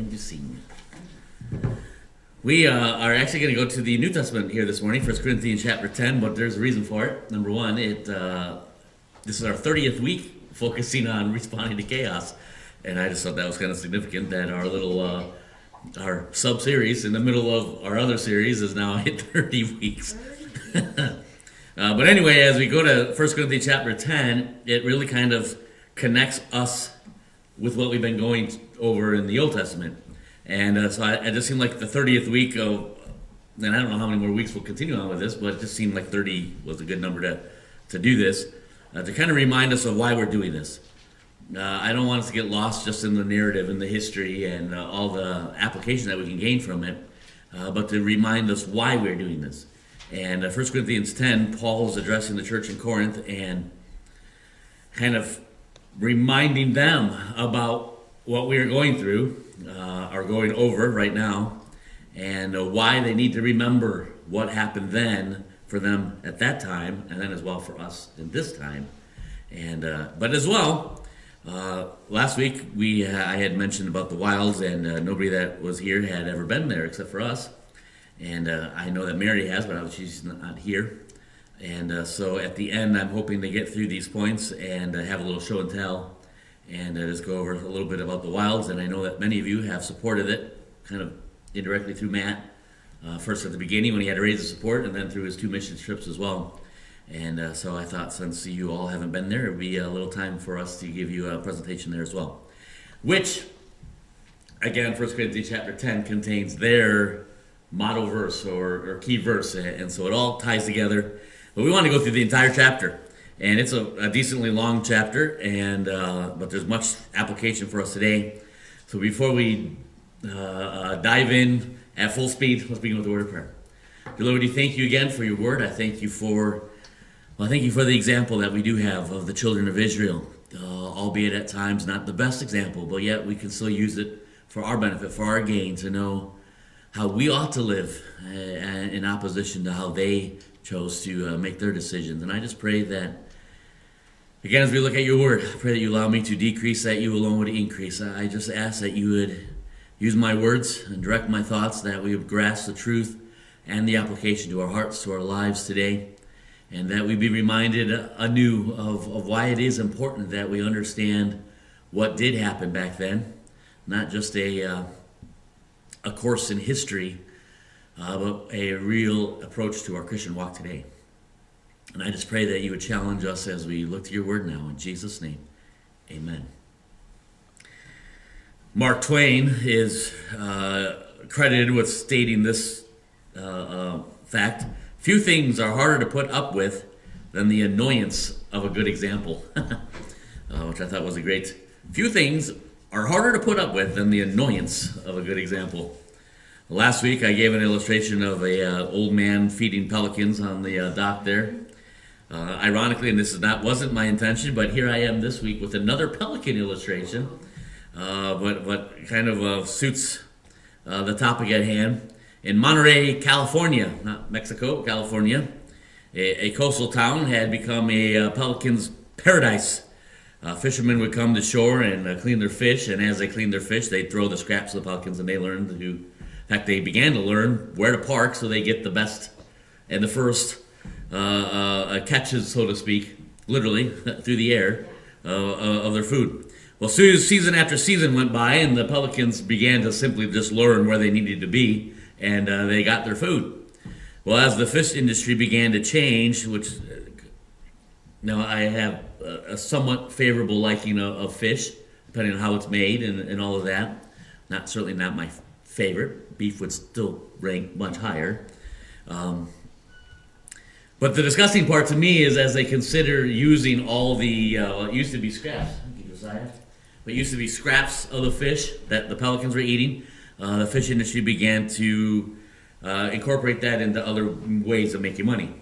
and be seen. We are actually going to go to the New Testament here this morning, 1 Corinthians chapter 10, but there's a reason for it. Number one, this is our 30th week focusing on responding to chaos, and I just thought that was kind of significant that our little our sub-series in the middle of our other series is now at 30 weeks. But anyway, as we go to 1 Corinthians chapter 10, it really kind of connects us with what we've been going over in the Old Testament. And so it just seemed like the 30th week of, and I don't know how many more weeks we'll continue on with this, but it just seemed like 30 was a good number to do this, to kind of remind us of why we're doing this. I don't want us to get lost just in the narrative and the history and all the application that we can gain from it, but to remind us why we're doing this. And 1 Corinthians 10, Paul is addressing the church in Corinth and kind of reminding them about what we are going through, are going over right now, and why they need to remember what happened then for them at that time, and then as well for us in this time. And but as well, last week I had mentioned about the wilds, and nobody that was here had ever been there except for us. And I know that Mary has, but she's not here. And so at the end, I'm hoping to get through these points and have a little show and tell, and just go over a little bit about the wilds. And I know that many of you have supported it, kind of indirectly through Matt, first at the beginning when he had to raise the support, and then through his 2 mission trips as well. And so I thought, since you all haven't been there, it would be a little time for us to give you a presentation there as well. Which, again, 1 Corinthians chapter 10 contains their motto verse or key verse, and so it all ties together. But we want to go through the entire chapter. And it's a decently long chapter, and but there's much application for us today. So before we dive in at full speed, let's begin with the word of prayer. Dear Lord, we thank you again for your word. I thank you for the example that we do have of the children of Israel, albeit at times not the best example, but yet we can still use it for our benefit, for our gain, to know how we ought to live in opposition to how they chose to make their decisions. And I just pray that, again, as we look at your word, I pray that you allow me to decrease, that you alone would increase. I just ask that you would use my words and direct my thoughts, that we would grasp the truth and the application to our hearts, to our lives today, and that we be reminded anew of why it is important that we understand what did happen back then, not just a course in history, but a real approach to our Christian walk today. And I just pray that you would challenge us as we look to your word now. In Jesus' name, amen. Mark Twain is credited with stating this fact: few things are harder to put up with than the annoyance of a good example. Which I thought was a great. Few things are harder to put up with than the annoyance of a good example. Last week I gave an illustration of a old man feeding pelicans on the dock there. Ironically, and this wasn't my intention, but here I am this week with another pelican illustration, but kind of suits the topic at hand. In Monterey, California, not Mexico, California, a coastal town had become a pelican's paradise. Fishermen would come to shore and clean their fish, and as they cleaned their fish, they'd throw the scraps of the pelicans, and they began to learn where to park so they get the best and the first catches, so to speak, literally, through the air of their food. Well, season after season went by, and the pelicans began to simply just learn where they needed to be, and they got their food. Well, as the fish industry began to change, which now I have a somewhat favorable liking of fish, depending on how it's made and all of that. Certainly not my favorite. Beef would still rank much higher. But the disgusting part to me is as they consider using all the, what used to be scraps, thank you, Josiah, what used to be scraps of the fish that the pelicans were eating, the fish industry began to incorporate that into other ways of making money.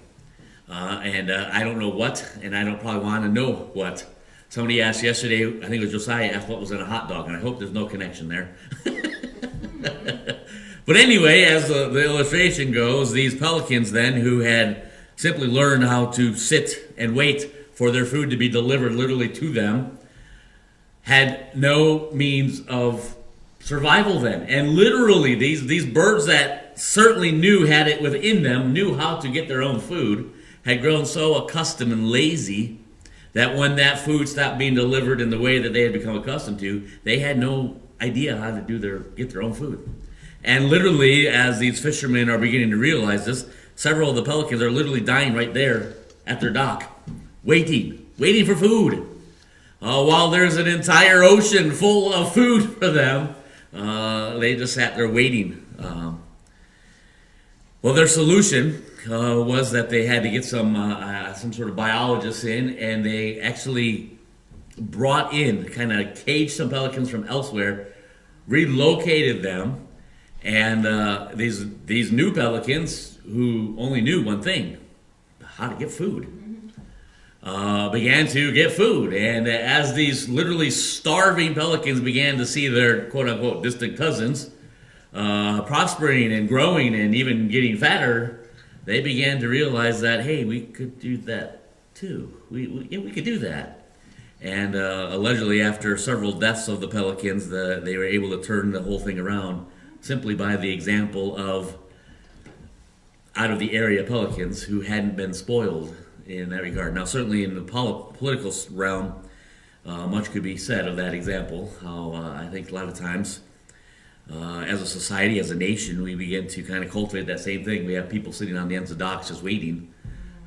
And I don't know what, and I don't probably want to know what. Somebody asked yesterday, I think it was Josiah, asked what was in a hot dog, and I hope there's no connection there. But anyway, as the illustration goes, these pelicans then, who had simply learned how to sit and wait for their food to be delivered literally to them, had no means of survival then. And literally, these birds that certainly had it within them, knew how to get their own food, had grown so accustomed and lazy that when that food stopped being delivered in the way that they had become accustomed to, they had no idea how to get their own food. And literally, as these fishermen are beginning to realize this, several of the pelicans are literally dying right there at their dock, waiting for food. While there's an entire ocean full of food for them, they just sat there waiting. Well, their solution was that they had to get some sort of biologists in, and they actually brought in, kind of caged some pelicans from elsewhere, relocated them, and these new pelicans, who only knew one thing, how to get food, began to get food. And as these literally starving pelicans began to see their quote-unquote distant cousins prospering and growing and even getting fatter, they began to realize that, hey, we could do that too. We could do that. And allegedly, after several deaths of the pelicans, they were able to turn the whole thing around simply by the example of out of the area pelicans who hadn't been spoiled in that regard. Now, certainly in the political realm, much could be said of that example. How I think a lot of times, as a society, as a nation, we begin to kind of cultivate that same thing. We have people sitting on the ends of docks just waiting,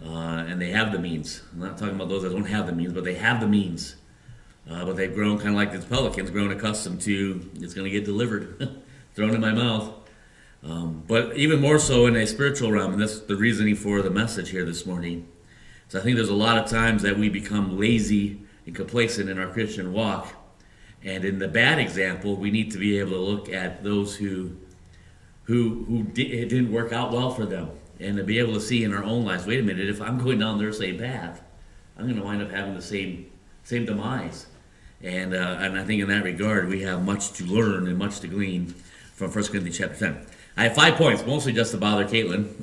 and they have the means. I'm not talking about those that don't have the means, but they have the means. But they've grown kind of like these pelicans, grown accustomed to, it's going to get delivered, thrown in my mouth. But even more so in a spiritual realm, and that's the reasoning for the message here this morning. So I think there's a lot of times that we become lazy and complacent in our Christian walk. And in the bad example, we need to be able to look at those who it didn't work out well for them, and to be able to see in our own lives, wait a minute, if I'm going down their same path, I'm going to wind up having the same demise. And I think in that regard, we have much to learn and much to glean from 1 Corinthians chapter 10. I have 5 points, mostly just to bother Caitlin,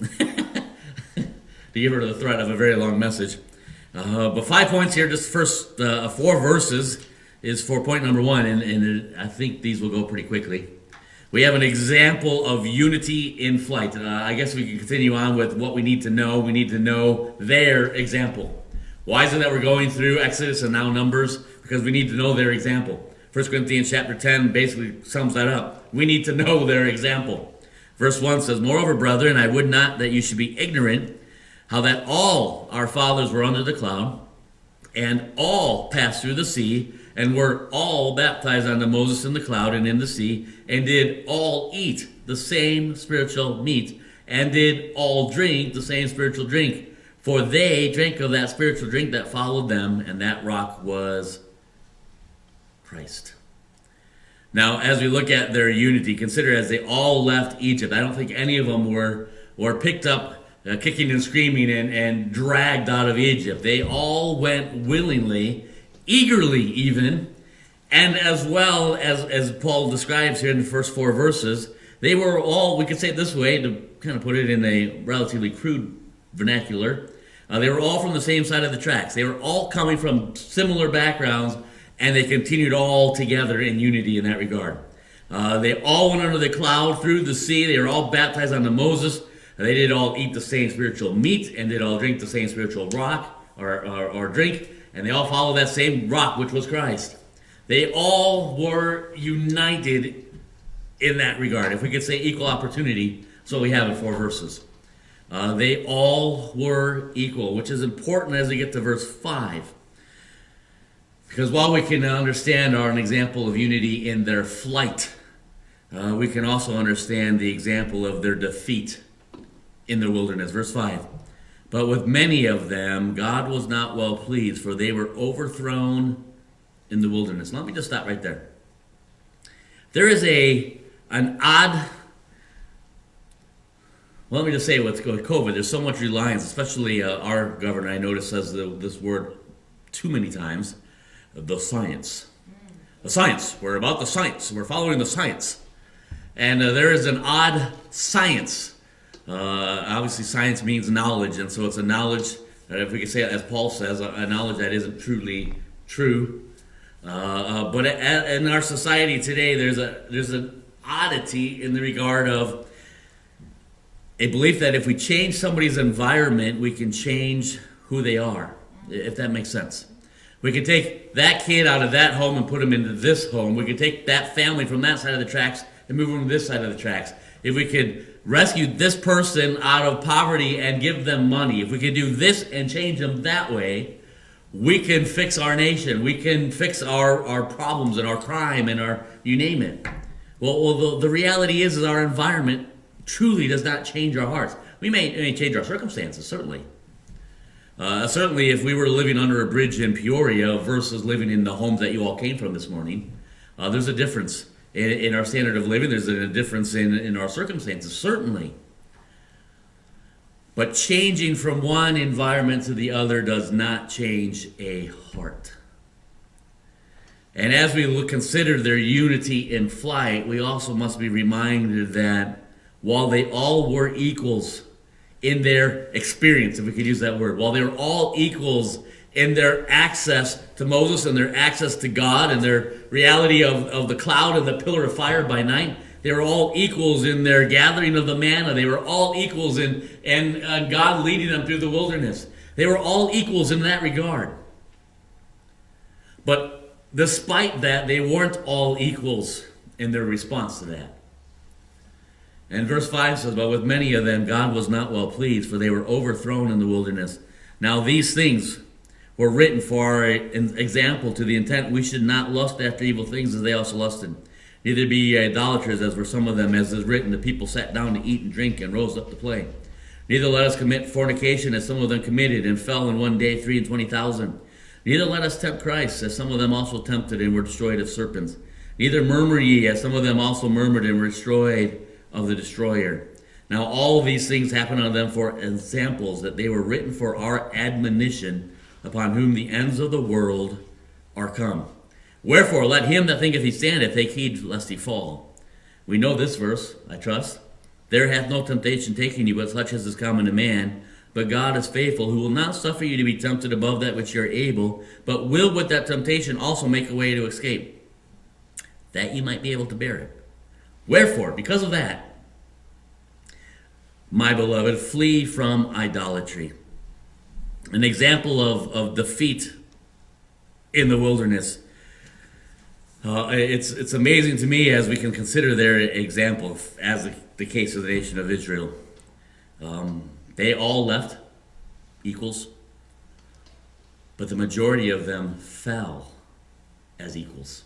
to give her the threat of a very long message. But 5 points here, just the first 4 verses is for point number 1, and I think these will go pretty quickly. We have an example of unity in flight. I guess we can continue on with what we need to know. We need to know their example. Why is it that we're going through Exodus and now Numbers? Because we need to know their example. 1 Corinthians chapter 10 basically sums that up. We need to know their example. Verse 1 says, "Moreover, brethren, I would not that you should be ignorant how that all our fathers were under the cloud, and all passed through the sea, and were all baptized unto Moses in the cloud and in the sea, and did all eat the same spiritual meat, and did all drink the same spiritual drink. For they drank of that spiritual drink that followed them, and that rock was Christ." Now, as we look at their unity, consider as they all left Egypt, I don't think any of them were picked up kicking and screaming and dragged out of Egypt. They all went willingly, eagerly even, and as well as Paul describes here in the first 4 verses, they were all, we could say it this way, to kind of put it in a relatively crude vernacular, they were all from the same side of the tracks. They were all coming from similar backgrounds, and they continued all together in unity in that regard. They all went under the cloud through the sea. They were all baptized unto Moses. They did all eat the same spiritual meat, and did all drink the same spiritual rock or drink, and they all followed that same rock, which was Christ. They all were united in that regard. If we could say equal opportunity, so we have in 4 verses. They all were equal, which is important as we get to verse 5. Because while we can understand an example of unity in their flight, we can also understand the example of their defeat in the wilderness. Verse 5. "But with many of them God was not well pleased, for they were overthrown in the wilderness." Let me just stop right there. There is an odd... Well, let me just say with COVID, there's so much reliance, especially our governor, I notice, says this word too many times, the science. The science. We're about the science. We're following the science. And there is an odd science. Obviously, science means knowledge, and so it's a knowledge, if we could say it as Paul says, a knowledge that isn't truly true. But in our society today, there's an oddity in the regard of a belief that if we change somebody's environment, we can change who they are, if that makes sense. We can take that kid out of that home and put him into this home. We can take that family from that side of the tracks and move them to this side of the tracks. If we could rescue this person out of poverty and give them money, if we could do this and change them that way, we can fix our nation. We can fix our problems and our crime and our, you name it. Well, the reality is our environment truly does not change our hearts. We may change our circumstances, certainly. Certainly, if we were living under a bridge in Peoria versus living in the homes that you all came from this morning, there's a difference in our standard of living. There's a difference in our circumstances, certainly. But changing from one environment to the other does not change a heart. And as we consider their unity in flight, we also must be reminded that while they all were equals in their experience, if we could use that word, while they were all equals in their access to Moses and their access to God and their reality of the cloud and the pillar of fire by night, they were all equals in their gathering of the manna. They were all equals in God leading them through the wilderness. They were all equals in that regard. But despite that, they weren't all equals in their response to that. And verse 5 says, "But with many of them God was not well pleased, for they were overthrown in the wilderness. Now these things were written for an example, to the intent we should not lust after evil things as they also lusted. Neither be ye idolaters, as were some of them, as is written, the people sat down to eat and drink and rose up to play. Neither let us commit fornication, as some of them committed, and fell in one day 23,000. Neither let us tempt Christ, as some of them also tempted and were destroyed of serpents. Neither murmur ye, as some of them also murmured and were destroyed of the destroyer. Now all these things happen unto them for examples, that they were written for our admonition, upon whom the ends of the world are come. Wherefore let him that thinketh he standeth take heed lest he fall." We know this verse, I trust. "There hath no temptation taken you, but such as is common to man. But God is faithful, who will not suffer you to be tempted above that which you are able, but will with that temptation also make a way to escape, that you might be able to bear it. Wherefore, because of that, my beloved, flee from idolatry." An example of defeat in the wilderness. It's amazing to me as we can consider their example, as the case of the nation of Israel. They all left equals, but the majority of them fell as equals.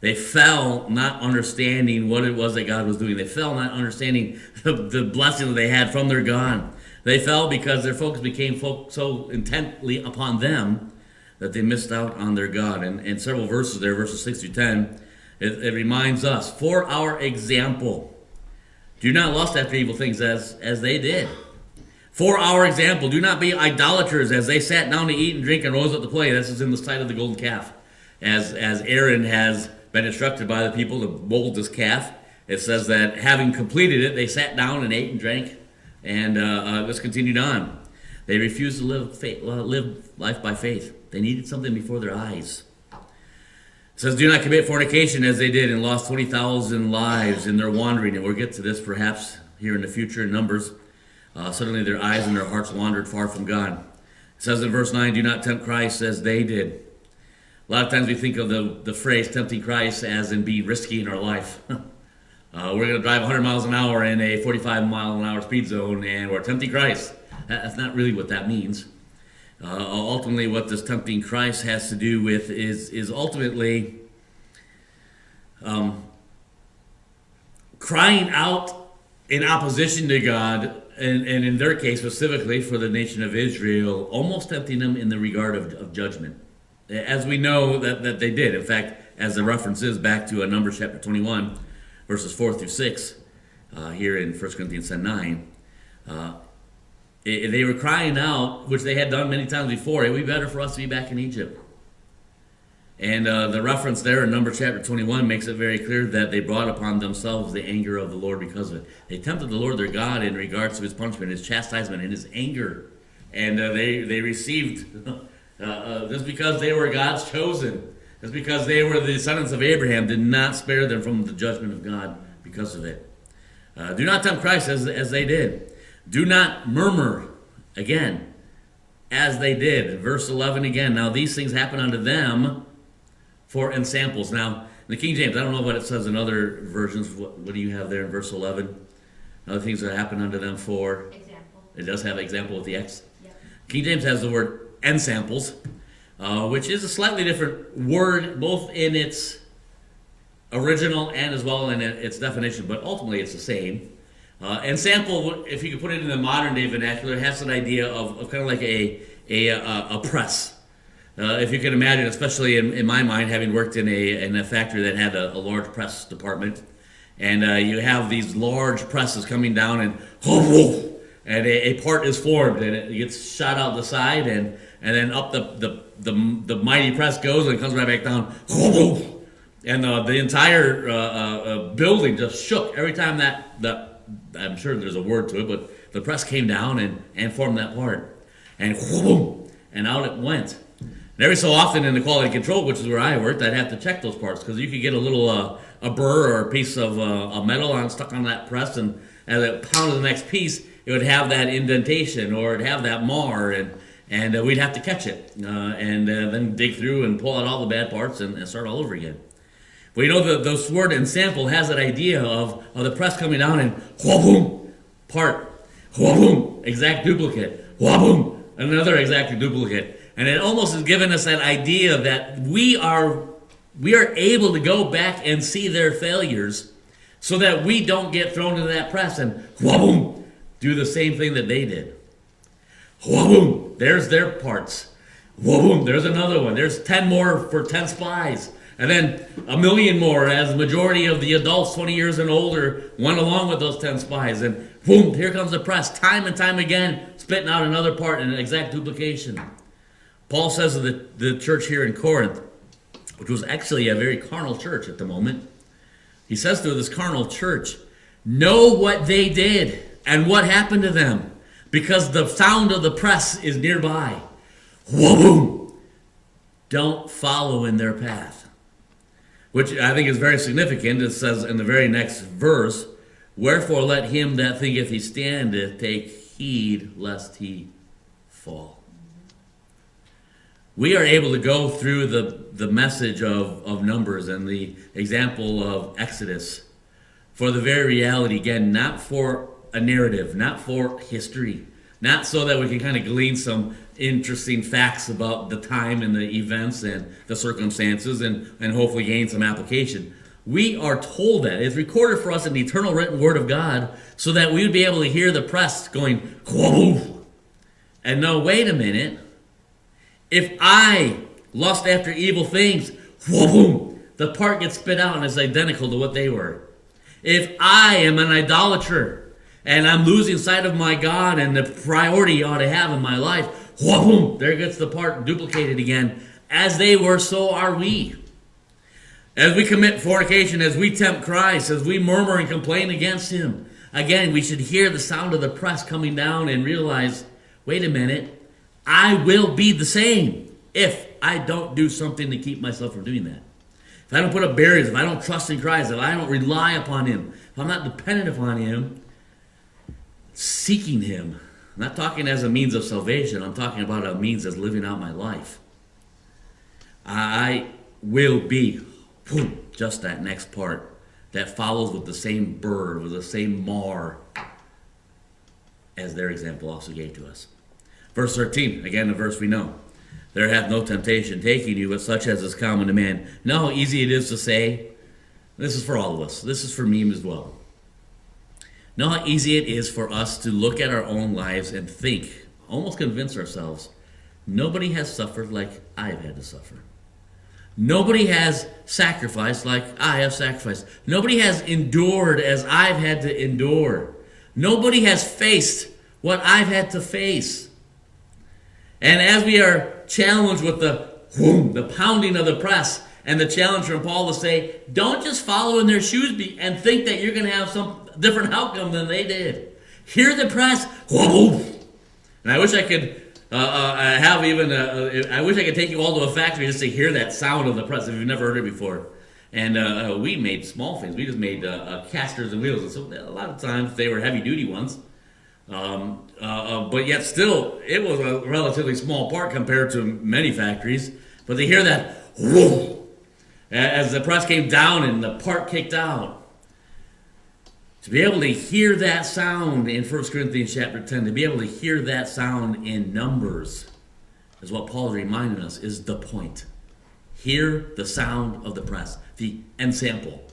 They fell not understanding what it was that God was doing. They fell not understanding the blessing that they had from their God. They fell because their focus became so intently upon them that they missed out on their God. And several verses there, verses 6 through 10, it reminds us, "For our example, do not lust after evil things as they did. For our example, do not be idolaters, as they sat down to eat and drink and rose up to play." This is in the sight of the golden calf. As Aaron has been instructed by the people to mold this calf, it says that having completed it, they sat down and ate and drank, and this continued on. They refused to live life by faith. They needed something before their eyes. It says, "Do not commit fornication as they did and lost 20,000 lives in their wandering." And we'll get to this perhaps here in the future in Numbers. Suddenly their eyes and their hearts wandered far from God. It says in verse 9, "Do not tempt Christ as they did." A lot of times we think of the phrase tempting Christ as in being risky in our life. We're going to drive 100 miles an hour in a 45-mile-an-hour speed zone, and we're tempting Christ. That's not really what that means. Ultimately, what this tempting Christ has to do with is ultimately crying out in opposition to God, and in their case specifically for the nation of Israel, almost tempting them in the regard of judgment. As we know that they did. In fact, as the reference is back to Numbers chapter 21, verses 4 through 6, here in 1 Corinthians 9, they were crying out, which they had done many times before, "It would be better for us to be back in Egypt." And the reference there in Numbers chapter 21 makes it very clear that they brought upon themselves the anger of the Lord because of it. They tempted the Lord their God in regards to his punishment, his chastisement, and his anger. And they received, just because they were God's chosen, It's because they were the descendants of Abraham, did not spare them from the judgment of God because of it. Do not tempt Christ as they did. Do not murmur, again, as they did. Verse 11 again. Now these things happen unto them for ensamples. Now, in the King James, I don't know what it says in other versions. What do you have there in verse 11? Other things that happen unto them for... Example. It does have example with the X. Yep. King James has the word ensamples, which is a slightly different word, both in its original and as well in its definition, but ultimately it's the same. Ensample, if you could put it in the modern day vernacular, has an idea of kind of like a press. If you can imagine, especially in my mind, having worked in a factory that had a large press department, and you have these large presses coming down, and a part is formed, and it gets shot out the side, and then up the mighty press goes, and it comes right back down, and the entire building just shook every time that I'm sure there's a word to it, but the press came down and formed that part, and out it went. And every so often in the quality control, which is where I worked, I'd have to check those parts because you could get a little a burr or a piece of a metal stuck on that press, and as it pounded the next piece, it would have that indentation or it'd have that mar, and we'd have to catch it and then dig through and pull out all the bad parts and start all over again. Well, you know, the word ensample has that idea of the press coming down and wha-boom, part, wha-boom, exact duplicate, wha-boom, another exact duplicate. And it almost is giving us that idea that we are able to go back and see their failures so that we don't get thrown into that press and wha-boom, do the same thing that they did. Wha-boom, there's their parts. Wha-boom, there's another one. There's 10 more for 10 spies. And then a million more as the majority of the adults 20 years and older went along with those 10 spies. And boom, here comes the press, time and time again, spitting out another part in an exact duplication. Paul says to the church here in Corinth, which was actually a very carnal church at the moment, he says to this carnal church, know what they did and what happened to them, because the sound of the press is nearby. Wha-boom! Don't follow in their path. Which I think is very significant. It says in the very next verse, wherefore let him that thinketh he standeth take heed lest he fall. We are able to go through the message of Numbers and the example of Exodus for the very reality, again, not for a narrative, not for history, not so that we can kind of glean some interesting facts about the time and the events and the circumstances and hopefully gain some application. We are told that. It's recorded for us in the eternal written word of God so that we would be able to hear the press going, whoa, and know, wait a minute, if I lust after evil things, whoa, the part gets spit out and is identical to what they were. If I am an idolater and I'm losing sight of my God and the priority I ought to have in my life, whoa, there gets the part duplicated again. As they were, so are we. As we commit fornication, as we tempt Christ, as we murmur and complain against him, again, we should hear the sound of the press coming down and realize, wait a minute, I will be the same if I don't do something to keep myself from doing that. If I don't put up barriers, if I don't trust in Christ, if I don't rely upon him, if I'm not dependent upon him, seeking him, I'm not talking as a means of salvation, I'm talking about a means of living out my life. I will be just that next part that follows with the same burr, with the same mar as their example also gave to us. Verse 13, again, the verse we know. There hath no temptation taking you, but such as is common to man. Know how easy it is to say, this is for all of us. This is for me as well. Know how easy it is for us to look at our own lives and think, almost convince ourselves, nobody has suffered like I've had to suffer. Nobody has sacrificed like I have sacrificed. Nobody has endured as I've had to endure. Nobody has faced what I've had to face. And as we are challenged with the pounding of the press and the challenge from Paul to say, don't just follow in their shoes and think that you're going to have some different outcome than they did. Hear the press, and I wish I could I have even. I wish I could take you all to a factory just to hear that sound of the press if you've never heard it before. And we made small things. We just made casters and wheels. And so a lot of times they were heavy duty ones. But yet still, it was a relatively small part compared to many factories. But to hear that, whoa, as the press came down and the part kicked out, to be able to hear that sound in 1 Corinthians chapter 10, to be able to hear that sound in Numbers, is what Paul is reminding us is the point. Hear the sound of the press, the ensample.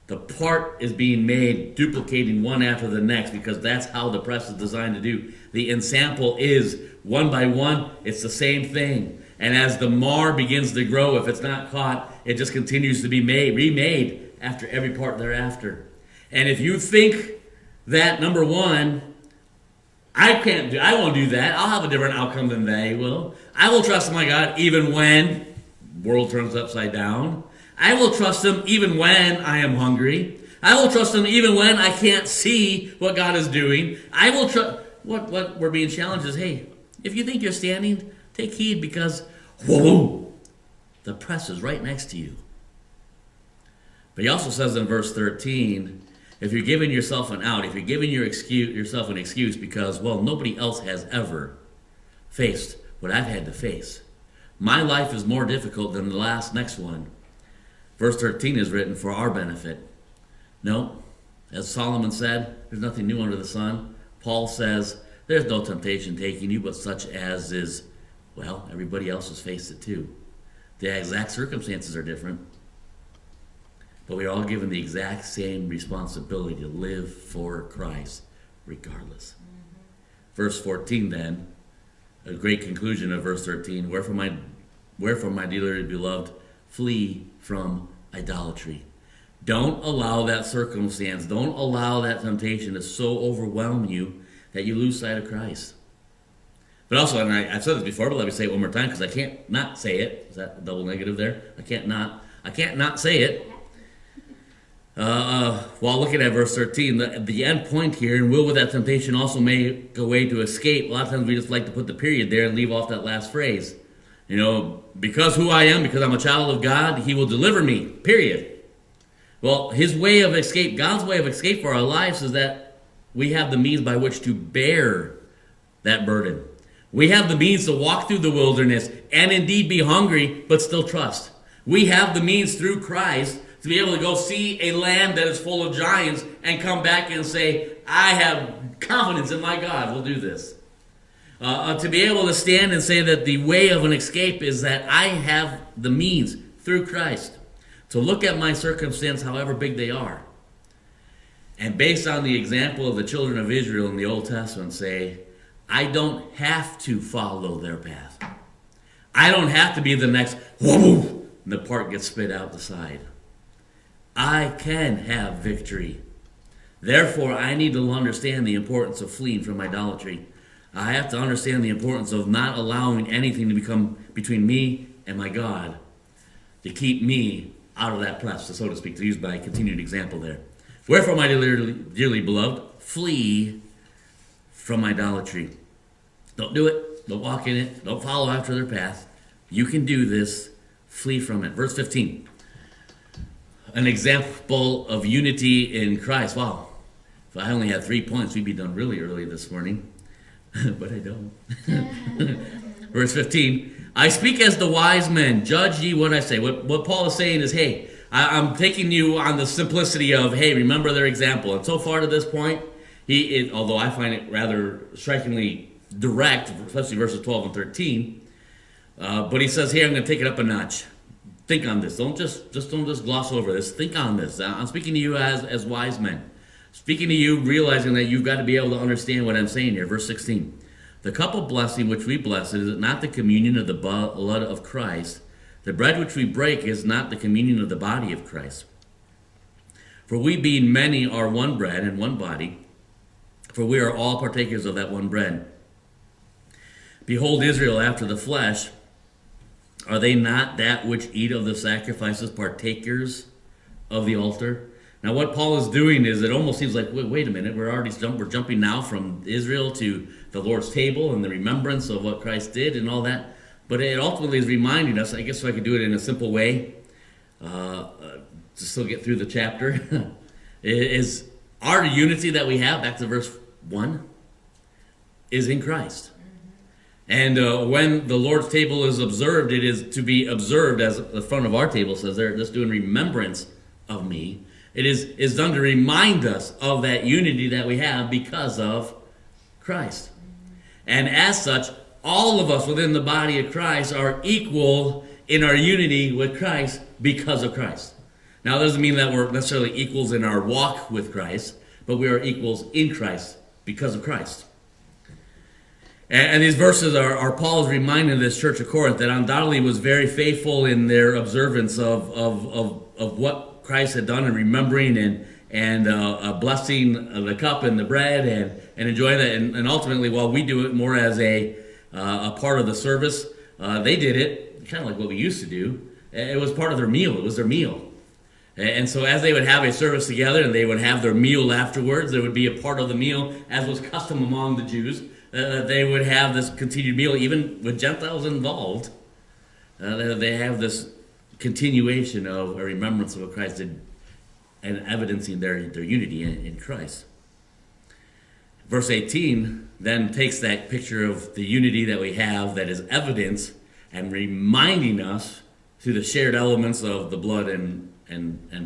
The part is being made, duplicating one after the next, because that's how the press is designed to do. The ensample is one by one, it's the same thing. And as the mar begins to grow, if it's not caught, it just continues to be remade after every part thereafter. And if you think that, number one, I won't do that. I'll have a different outcome than they will. I will trust my God even when the world turns upside down. I will trust him even when I am hungry. I will trust him even when I can't see what God is doing. I will trust. What we're being challenged is, hey, if you think you're standing, take heed because, whoa, the press is right next to you. But he also says in verse 13, if you're giving yourself an out, if you're giving yourself an excuse because, well, nobody else has ever faced what I've had to face. My life is more difficult than the next one. Verse 13 is written for our benefit. No, as Solomon said, there's nothing new under the sun. Paul says, there's no temptation taking you, but such as is, well, everybody else has faced it too. The exact circumstances are different. But we're all given the exact same responsibility to live for Christ, regardless. Verse 14 then, a great conclusion of verse 13, wherefore my dearly beloved, flee from idolatry. Don't allow that circumstance, don't allow that temptation to so overwhelm you that you lose sight of Christ. But also, and I've said this before, but let me say it one more time because I can't not say it. Is that a double negative there? I can't not say it. While looking at verse 13, the end point here, and will with that temptation also make a way to escape. A lot of times we just like to put the period there and leave off that last phrase. You know, because who I am, because I'm a child of God, he will deliver me, period. Well, his way of escape, God's way of escape for our lives is that we have the means by which to bear that burden. We have the means to walk through the wilderness and indeed be hungry, but still trust. We have the means through Christ to be able to go see a land that is full of giants and come back and say, I have confidence in my God, we'll do this. To be able to stand and say that the way of an escape is that I have the means through Christ to look at my circumstance, however big they are, and based on the example of the children of Israel in the Old Testament, say, I don't have to follow their path. I don't have to be the next, whoa, and the part gets spit out the side. I can have victory. Therefore, I need to understand the importance of fleeing from idolatry. I have to understand the importance of not allowing anything to become between me and my God to keep me out of that press, so to speak, to use my continued example there. Wherefore, my dearly beloved, flee from idolatry. Don't do it. Don't walk in it. Don't follow after their path. You can do this. Flee from it. Verse 15. An example of unity in Christ. Wow. If I only had 3 points, we'd be done really early this morning. But I don't. Verse 15. I speak as the wise men. Judge ye what I say. What Paul is saying is, hey, I'm taking you on the simplicity of, hey, remember their example. And so far to this point, although I find it rather strikingly direct, especially verses 12 and 13, but he says, hey, I'm going to take it up a notch. Think on this. Don't just gloss over this. Think on this. I'm speaking to you as wise men. Speaking to you, realizing that you've got to be able to understand what I'm saying here. Verse 16. The cup of blessing which we bless, is it not the communion of the blood of Christ? The bread which we break is not the communion of the body of Christ. For we being many are one bread and one body, for we are all partakers of that one bread. Behold, Israel after the flesh, are they not that which eat of the sacrifices partakers of the altar? Now, what Paul is doing is it almost seems like, wait a minute, we're jumping now from Israel to the Lord's table and the remembrance of what Christ did and all that. But it ultimately is reminding us, I guess if I could do it in a simple way, to still get through the chapter, is our unity that we have, back to verse 1, is in Christ. And when the Lord's table is observed, it is to be observed, as the front of our table says there, let's do in remembrance of me. It is done to remind us of that unity that we have because of Christ. And as such, all of us within the body of Christ are equal in our unity with Christ because of Christ. Now, it doesn't mean that we're necessarily equals in our walk with Christ, but we are equals in Christ because of Christ. And these verses are Paul's reminding this church of Corinth that undoubtedly was very faithful in their observance of what Christ had done, and remembering and blessing the cup and the bread and enjoying that. And ultimately, while we do it more as a part of the service, they did it kind of like what we used to do. It was part of their meal. It was their meal. And so as they would have a service together and they would have their meal afterwards, there would be a part of the meal, as was custom among the Jews, they would have this continued meal, even with Gentiles involved. They have this continuation of a remembrance of what Christ did and evidencing their unity in Christ. Verse 18 then takes that picture of the unity that we have that is evidence and reminding us through the shared elements of the blood and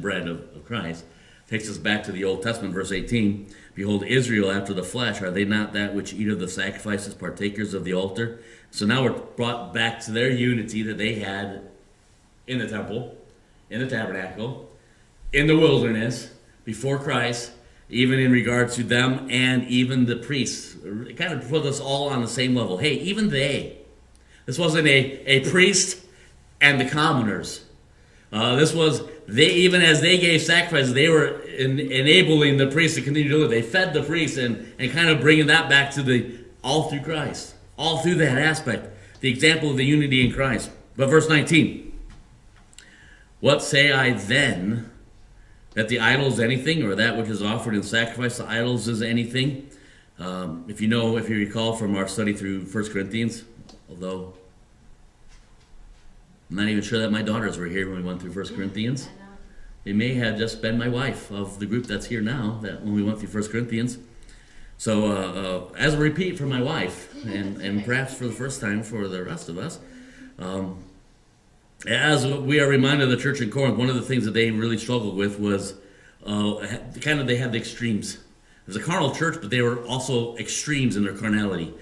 bread of Christ. Takes us back to the Old Testament, verse 18. Behold, Israel after the flesh, are they not that which eat of the sacrifices, partakers of the altar? So now we're brought back to their unity that they had in the temple, in the tabernacle, in the wilderness, before Christ, even in regard to them and even the priests. It kind of put us all on the same level. Hey, even they. This wasn't a priest and the commoners. This was, they, even as they gave sacrifices, they were enabling the priests to continue to live. They fed the priests and kind of bringing that back to all through Christ. All through that aspect. The example of the unity in Christ. But verse 19. What say I then? That the idol is anything, or that which is offered in sacrifice to idols is anything? If you recall from our study through 1 Corinthians, although I'm not even sure that my daughters were here when we went through 1 Corinthians. They may have just been my wife of the group that's here now, that when we went through 1 Corinthians. So as a repeat for my wife, and perhaps for the first time for the rest of us, as we are reminded of the church in Corinth, one of the things that they really struggled with was they had the extremes. It was a carnal church, but they were also extremes in their carnality,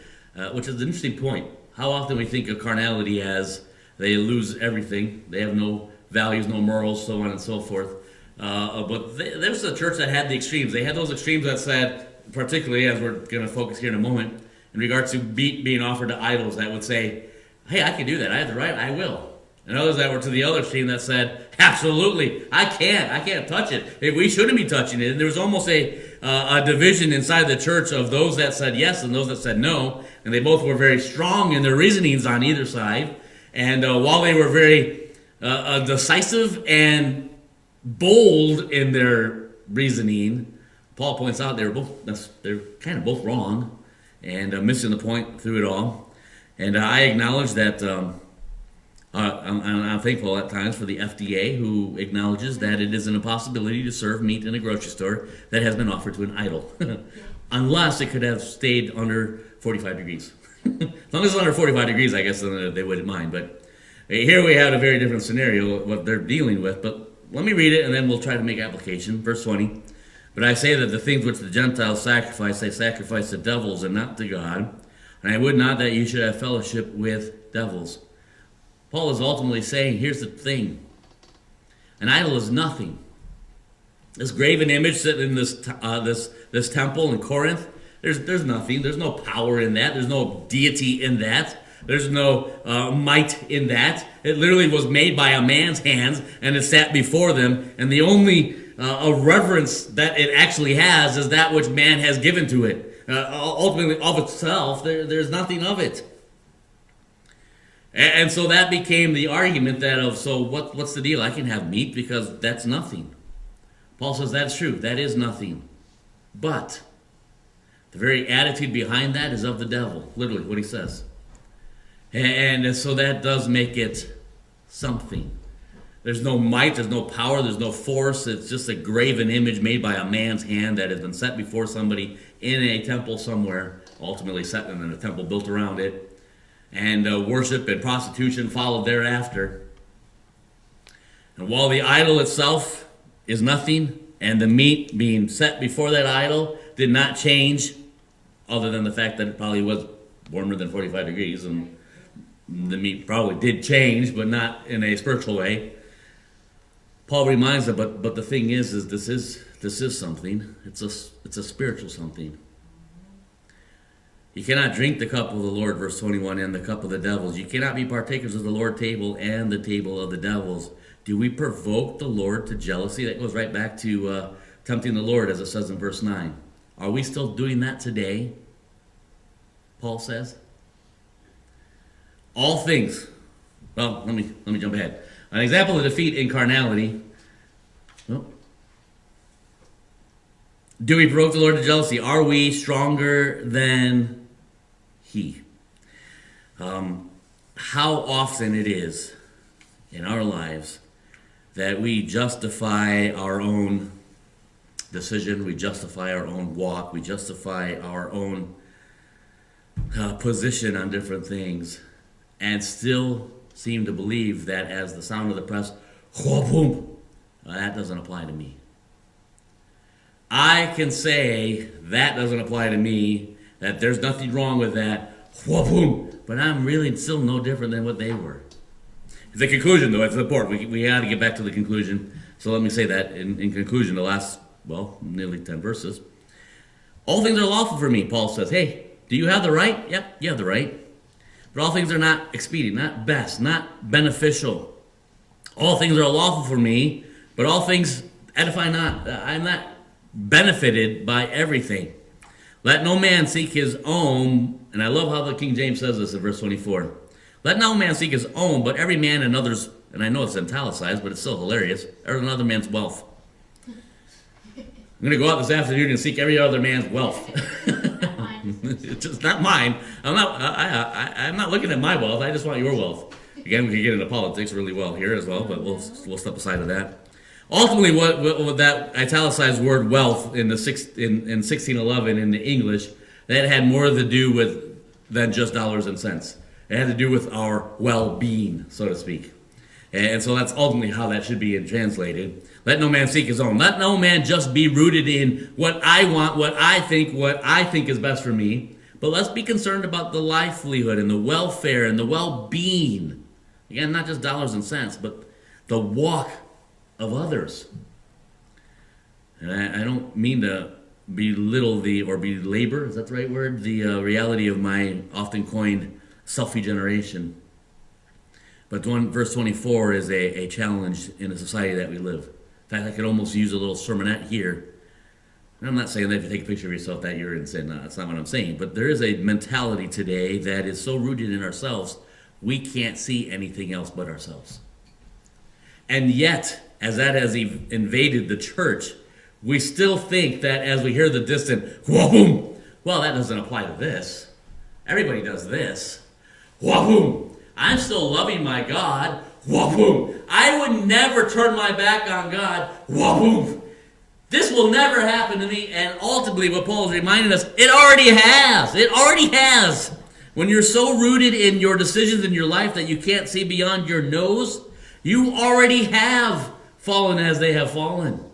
which is an interesting point. How often we think of carnality as they lose everything, they have no values, no morals, so on and so forth. But there was a church that had the extremes. They had those extremes that said, particularly as we're going to focus here in a moment, in regards to meat being offered to idols, that would say, hey, I can do that. I have the right. I will. And others that were to the other extreme that said, absolutely, I can't touch it. We shouldn't be touching it. And there was almost a division inside the church of those that said yes and those that said no. And they both were very strong in their reasonings on either side. And while they were very decisive and bold in their reasoning, Paul points out they're kind of both wrong and missing the point through it all. And I acknowledge that I'm thankful at times for the FDA, who acknowledges that it is an impossibility to serve meat in a grocery store that has been offered to an idol, unless it could have stayed under 45 degrees. As long as it's under 45 degrees, I guess then they wouldn't mind. But here we have a very different scenario, what they're dealing with. But let me read it, and then we'll try to make application. Verse 20. But I say that the things which the Gentiles sacrifice, they sacrifice to devils and not to God. And I would not that you should have fellowship with devils. Paul is ultimately saying, here's the thing. An idol is nothing. This graven image sitting in this temple in Corinth, there's nothing. There's no power in that. There's no deity in that. There's no might in that. It literally was made by a man's hands, and it sat before them. And the only reverence that it actually has is that which man has given to it. Ultimately, of itself, there's nothing of it. And so that became the argument so what's the deal? I can have meat because that's nothing. Paul says that's true. That is nothing. But the very attitude behind that is of the devil, literally what he says. And so that does make it something. There's no might, there's no power, there's no force. It's just a graven image made by a man's hand that has been set before somebody in a temple somewhere, ultimately set in a temple built around it. And worship and prostitution followed thereafter. And while the idol itself is nothing, and the meat being set before that idol did not change, other than the fact that it probably was warmer than 45 degrees, and the meat probably did change, but not in a spiritual way. Paul reminds them, but the thing is this is something. It's a spiritual something. You cannot drink the cup of the Lord, verse 21, and the cup of the devils. You cannot be partakers of the Lord's table and the table of the devils. Do we provoke the Lord to jealousy? That goes right back to tempting the Lord, as it says in verse 9. Are we still doing that today? Paul says. All things. Well, let me jump ahead. An example of defeat in carnality. Well, do we provoke the Lord to jealousy? Are we stronger than He? How often it is in our lives that we justify our own decision, we justify our own walk, we justify our own position on different things, and still seem to believe that as the sound of the press, boom, that doesn't apply to me. I can say that doesn't apply to me, that there's nothing wrong with that, boom, but I'm really still no different than what they were. The conclusion, though, it's important. We got to get back to the conclusion. So let me say that in conclusion, the last, nearly 10 verses. All things are lawful for me, Paul says. Hey, do you have the right? Yep, you have the right. But all things are not expedient, not best, not beneficial. All things are lawful for me, but all things edify not. I'm not benefited by everything. Let no man seek his own, and I love how the King James says this in verse 24. Let no man seek his own, but every man another's, and I know it's italicized, but it's still hilarious, or another man's wealth. I'm going to go out this afternoon and seek every other man's wealth. It's just not mine. I'm not looking at my wealth. I just want your wealth. Again, we can get into politics really well here as well, but we'll step aside of that. Ultimately, what that italicized word wealth in 1611 in the English, that had more to do with than just dollars and cents. It had to do with our well-being, so to speak. And so that's ultimately how that should be translated. Let no man seek his own. Let no man just be rooted in what I want, what I think is best for me. But let's be concerned about the livelihood and the welfare and the well-being. Again, not just dollars and cents, but the walk of others. And I don't mean to belittle belabor, is that the right word? The reality of my often coined selfie generation. But verse 24 is a challenge in the society that we live. In fact, I could almost use a little sermonette here. And I'm not saying that if you take a picture of yourself that you're in sin. No, that's not what I'm saying. But there is a mentality today that is so rooted in ourselves, we can't see anything else but ourselves. And yet, as that has invaded the church, we still think that as we hear the distant, wha-boom, well, that doesn't apply to this. Everybody does this. Wha-boom. I'm still loving my God. Wha-boom. I would never turn my back on God. Wha-boom. This will never happen to me. And ultimately, what Paul is reminding us, it already has. It already has. When you're so rooted in your decisions in your life that you can't see beyond your nose, you already have fallen as they have fallen.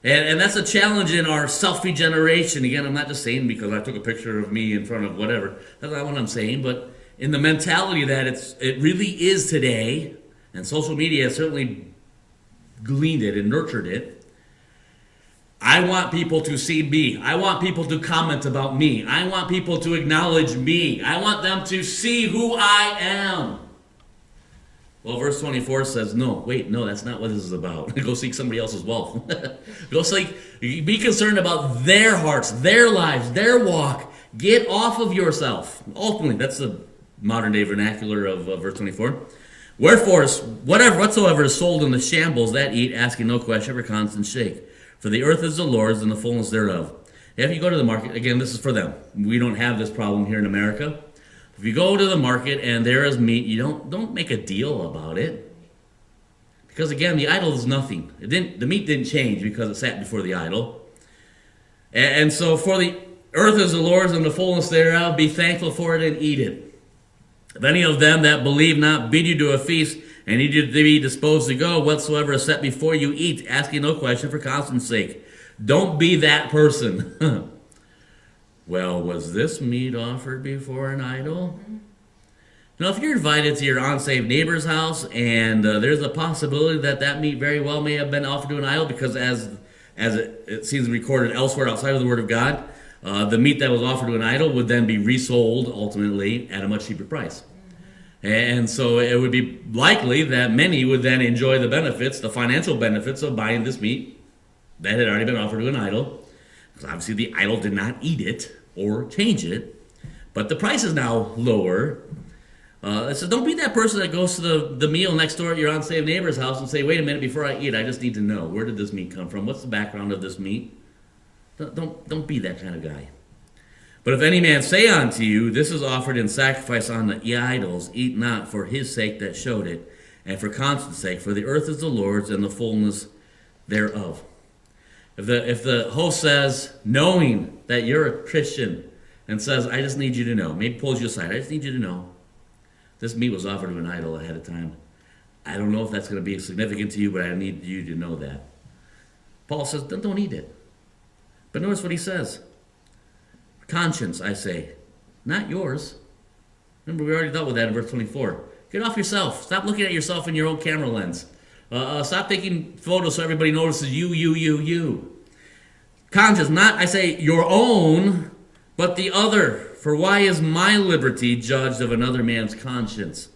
And that's a challenge in our selfie generation. Again, I'm not just saying because I took a picture of me in front of whatever. That's not what I'm saying. But in the mentality that it really is today, and social media has certainly gleaned it and nurtured it. I want people to see me. I want people to comment about me. I want people to acknowledge me. I want them to see who I am. Well, verse 24 says, no, that's not what this is about. Go seek somebody else's wealth. Be concerned about their hearts, their lives, their walk. Get off of yourself. Ultimately, that's the modern day vernacular of verse 24. Wherefore, whatsoever is sold in the shambles, that eat, asking no question for constant shake. For the earth is the Lord's and the fullness thereof. If you go to the market, again, this is for them. We don't have this problem here in America. If you go to the market and there is meat, you don't make a deal about it. Because again, the idol is nothing. The meat didn't change because it sat before the idol. And so for the earth is the Lord's and the fullness thereof, be thankful for it and eat it. If any of them that believe not bid you to a feast, and ye to be disposed to go, whatsoever is set before you, eat, asking no question for conscience sake. Don't be that person. Well, was this meat offered before an idol? Now, if you're invited to your unsaved neighbor's house, and there's a possibility that that meat very well may have been offered to an idol, because as it seems recorded elsewhere outside of the Word of God, the meat that was offered to an idol would then be resold ultimately at a much cheaper price. And so it would be likely that many would then enjoy the benefits, the financial benefits of buying this meat that had already been offered to an idol. Because obviously the idol did not eat it or change it, but the price is now lower. So don't be that person that goes to the meal next door at your unsaved neighbor's house and say, wait a minute, before I eat, I just need to know, where did this meat come from? What's the background of this meat? Don't be that kind of guy. But if any man say unto you, this is offered in sacrifice on the idols, eat not for his sake that showed it, and for conscience sake, for the earth is the Lord's and the fullness thereof. If the host says, knowing that you're a Christian, and says, I just need you to know, maybe pulls you aside, I just need you to know, this meat was offered to an idol ahead of time. I don't know if that's going to be significant to you, but I need you to know that. Paul says, don't eat it. But notice what he says. Conscience, I say, not yours. Remember, we already dealt with that in verse 24. Get off yourself. Stop looking at yourself in your own camera lens. Stop taking photos so everybody notices you. Conscience, not, I say, your own, but the other. For why is my liberty judged of another man's conscience?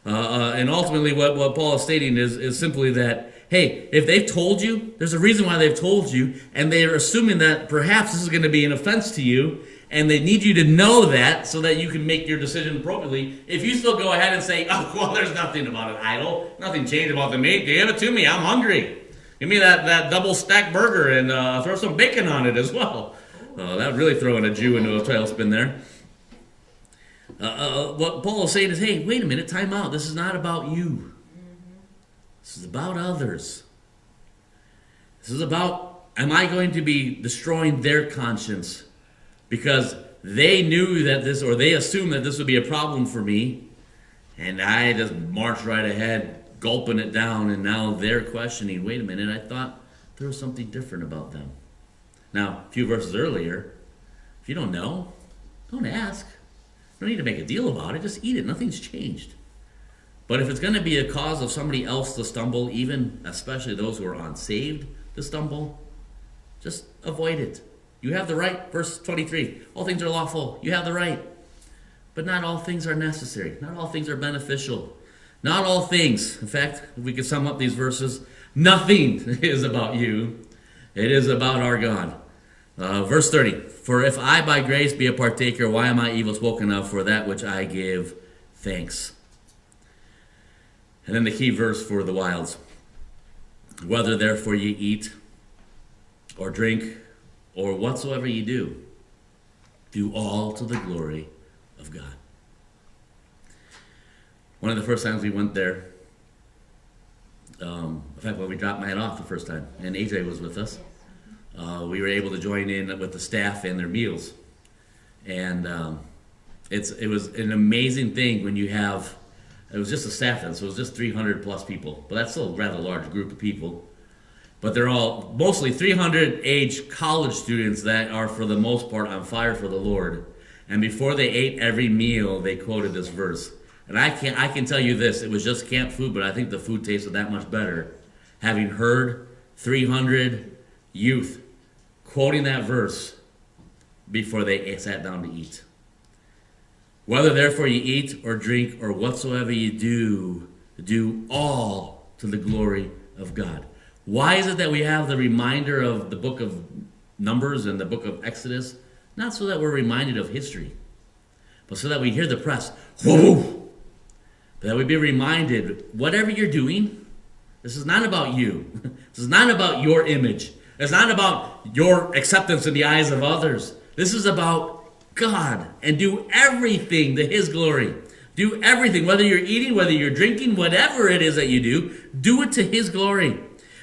And ultimately what Paul is stating is simply that, hey, if they've told you, there's a reason why they've told you, and they're assuming that perhaps this is going to be an offense to you, and they need you to know that so that you can make your decision appropriately. If you still go ahead and say, oh, well, there's nothing about an idol, nothing changed about the meat, give it to me, I'm hungry. Give me that double stack burger and throw some bacon on it as well. That would really throw in a Jew into a tailspin there. What Paul is saying is, hey, wait a minute, time out. This is not about you. This is about others. This is about, am I going to be destroying their conscience because they knew that this, or they assumed that this would be a problem for me, and I just marched right ahead, gulping it down, and now they're questioning, wait a minute, I thought there was something different about them. Now, a few verses earlier, if you don't know, don't ask. You don't need to make a deal about it, just eat it, nothing's changed. But if it's going to be a cause of somebody else to stumble, even especially those who are unsaved to stumble, just avoid it. You have the right, verse 23, all things are lawful, you have the right. But not all things are necessary, not all things are beneficial. Not all things, in fact, if we could sum up these verses, nothing is about you, it is about our God. Verse 30, for if I by grace be a partaker, why am I evil spoken of for that which I give thanks? And then the key verse for the wilds. Whether therefore ye eat or drink or whatsoever ye do all to the glory of God. One of the first times we went there, in fact, when we dropped Matt off the first time, and AJ was with us, we were able to join in with the staff in their meals. And it was an amazing thing when you have, it was just a staff then, so it was just 300 plus people. But that's still a rather large group of people. But they're all mostly 300 age college students that are for the most part on fire for the Lord. And before they ate every meal, they quoted this verse. And I can tell you this, it was just camp food, but I think the food tasted that much better. Having heard 300 youth quoting that verse before they sat down to eat. Whether therefore you eat or drink or whatsoever you do all to the glory of God. Why is it that we have the reminder of the book of Numbers and the book of Exodus? Not so that we're reminded of history, but so that we hear the press. Whoa! That we be reminded, whatever you're doing, this is not about you. This is not about your image. It's not about your acceptance in the eyes of others. This is about God, and do everything to His glory. Do everything, whether you're eating, whether you're drinking, whatever it is that you do it to His glory.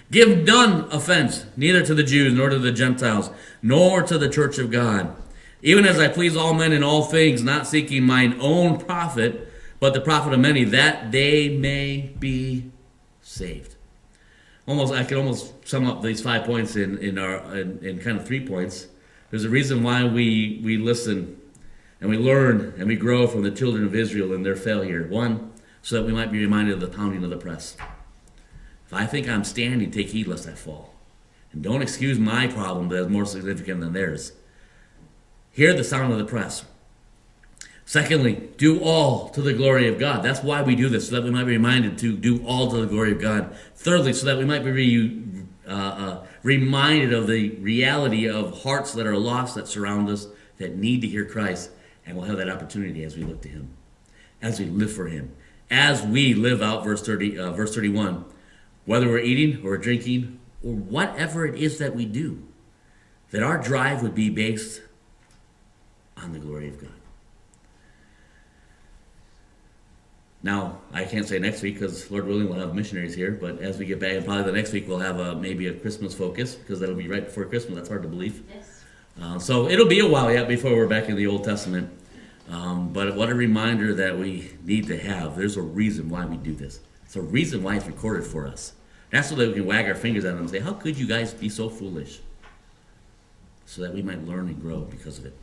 Give none offense, neither to the Jews, nor to the Gentiles, nor to the church of God. Even as I please all men in all things, not seeking mine own profit, but the profit of many, that they may be saved. I can almost sum up these 5 points in kind of 3 points. There's a reason why we listen and we learn and we grow from the children of Israel and their failure. One, so that we might be reminded of the pounding of the press. If I think I'm standing, take heed lest I fall. And don't excuse my problem that is more significant than theirs. Hear the sound of the press. Secondly, do all to the glory of God. That's why we do this, so that we might be reminded to do all to the glory of God. Thirdly, so that we might be reminded of the reality of hearts that are lost, that surround us, that need to hear Christ. And we'll have that opportunity as we look to Him, as we live for Him, as we live out verse 31, whether we're eating or drinking or whatever it is that we do, that our drive would be based on the glory of God. Now, I can't say next week because, Lord willing, we'll have missionaries here. But as we get back, and probably the next week, we'll have maybe a Christmas focus because that'll be right before Christmas. That's hard to believe. Yes. So it'll be a while yet before we're back in the Old Testament. But what a reminder that we need to have. There's a reason why we do this. It's a reason why it's recorded for us. That's so that we can wag our fingers at them and say, how could you guys be so foolish? So that we might learn and grow because of it.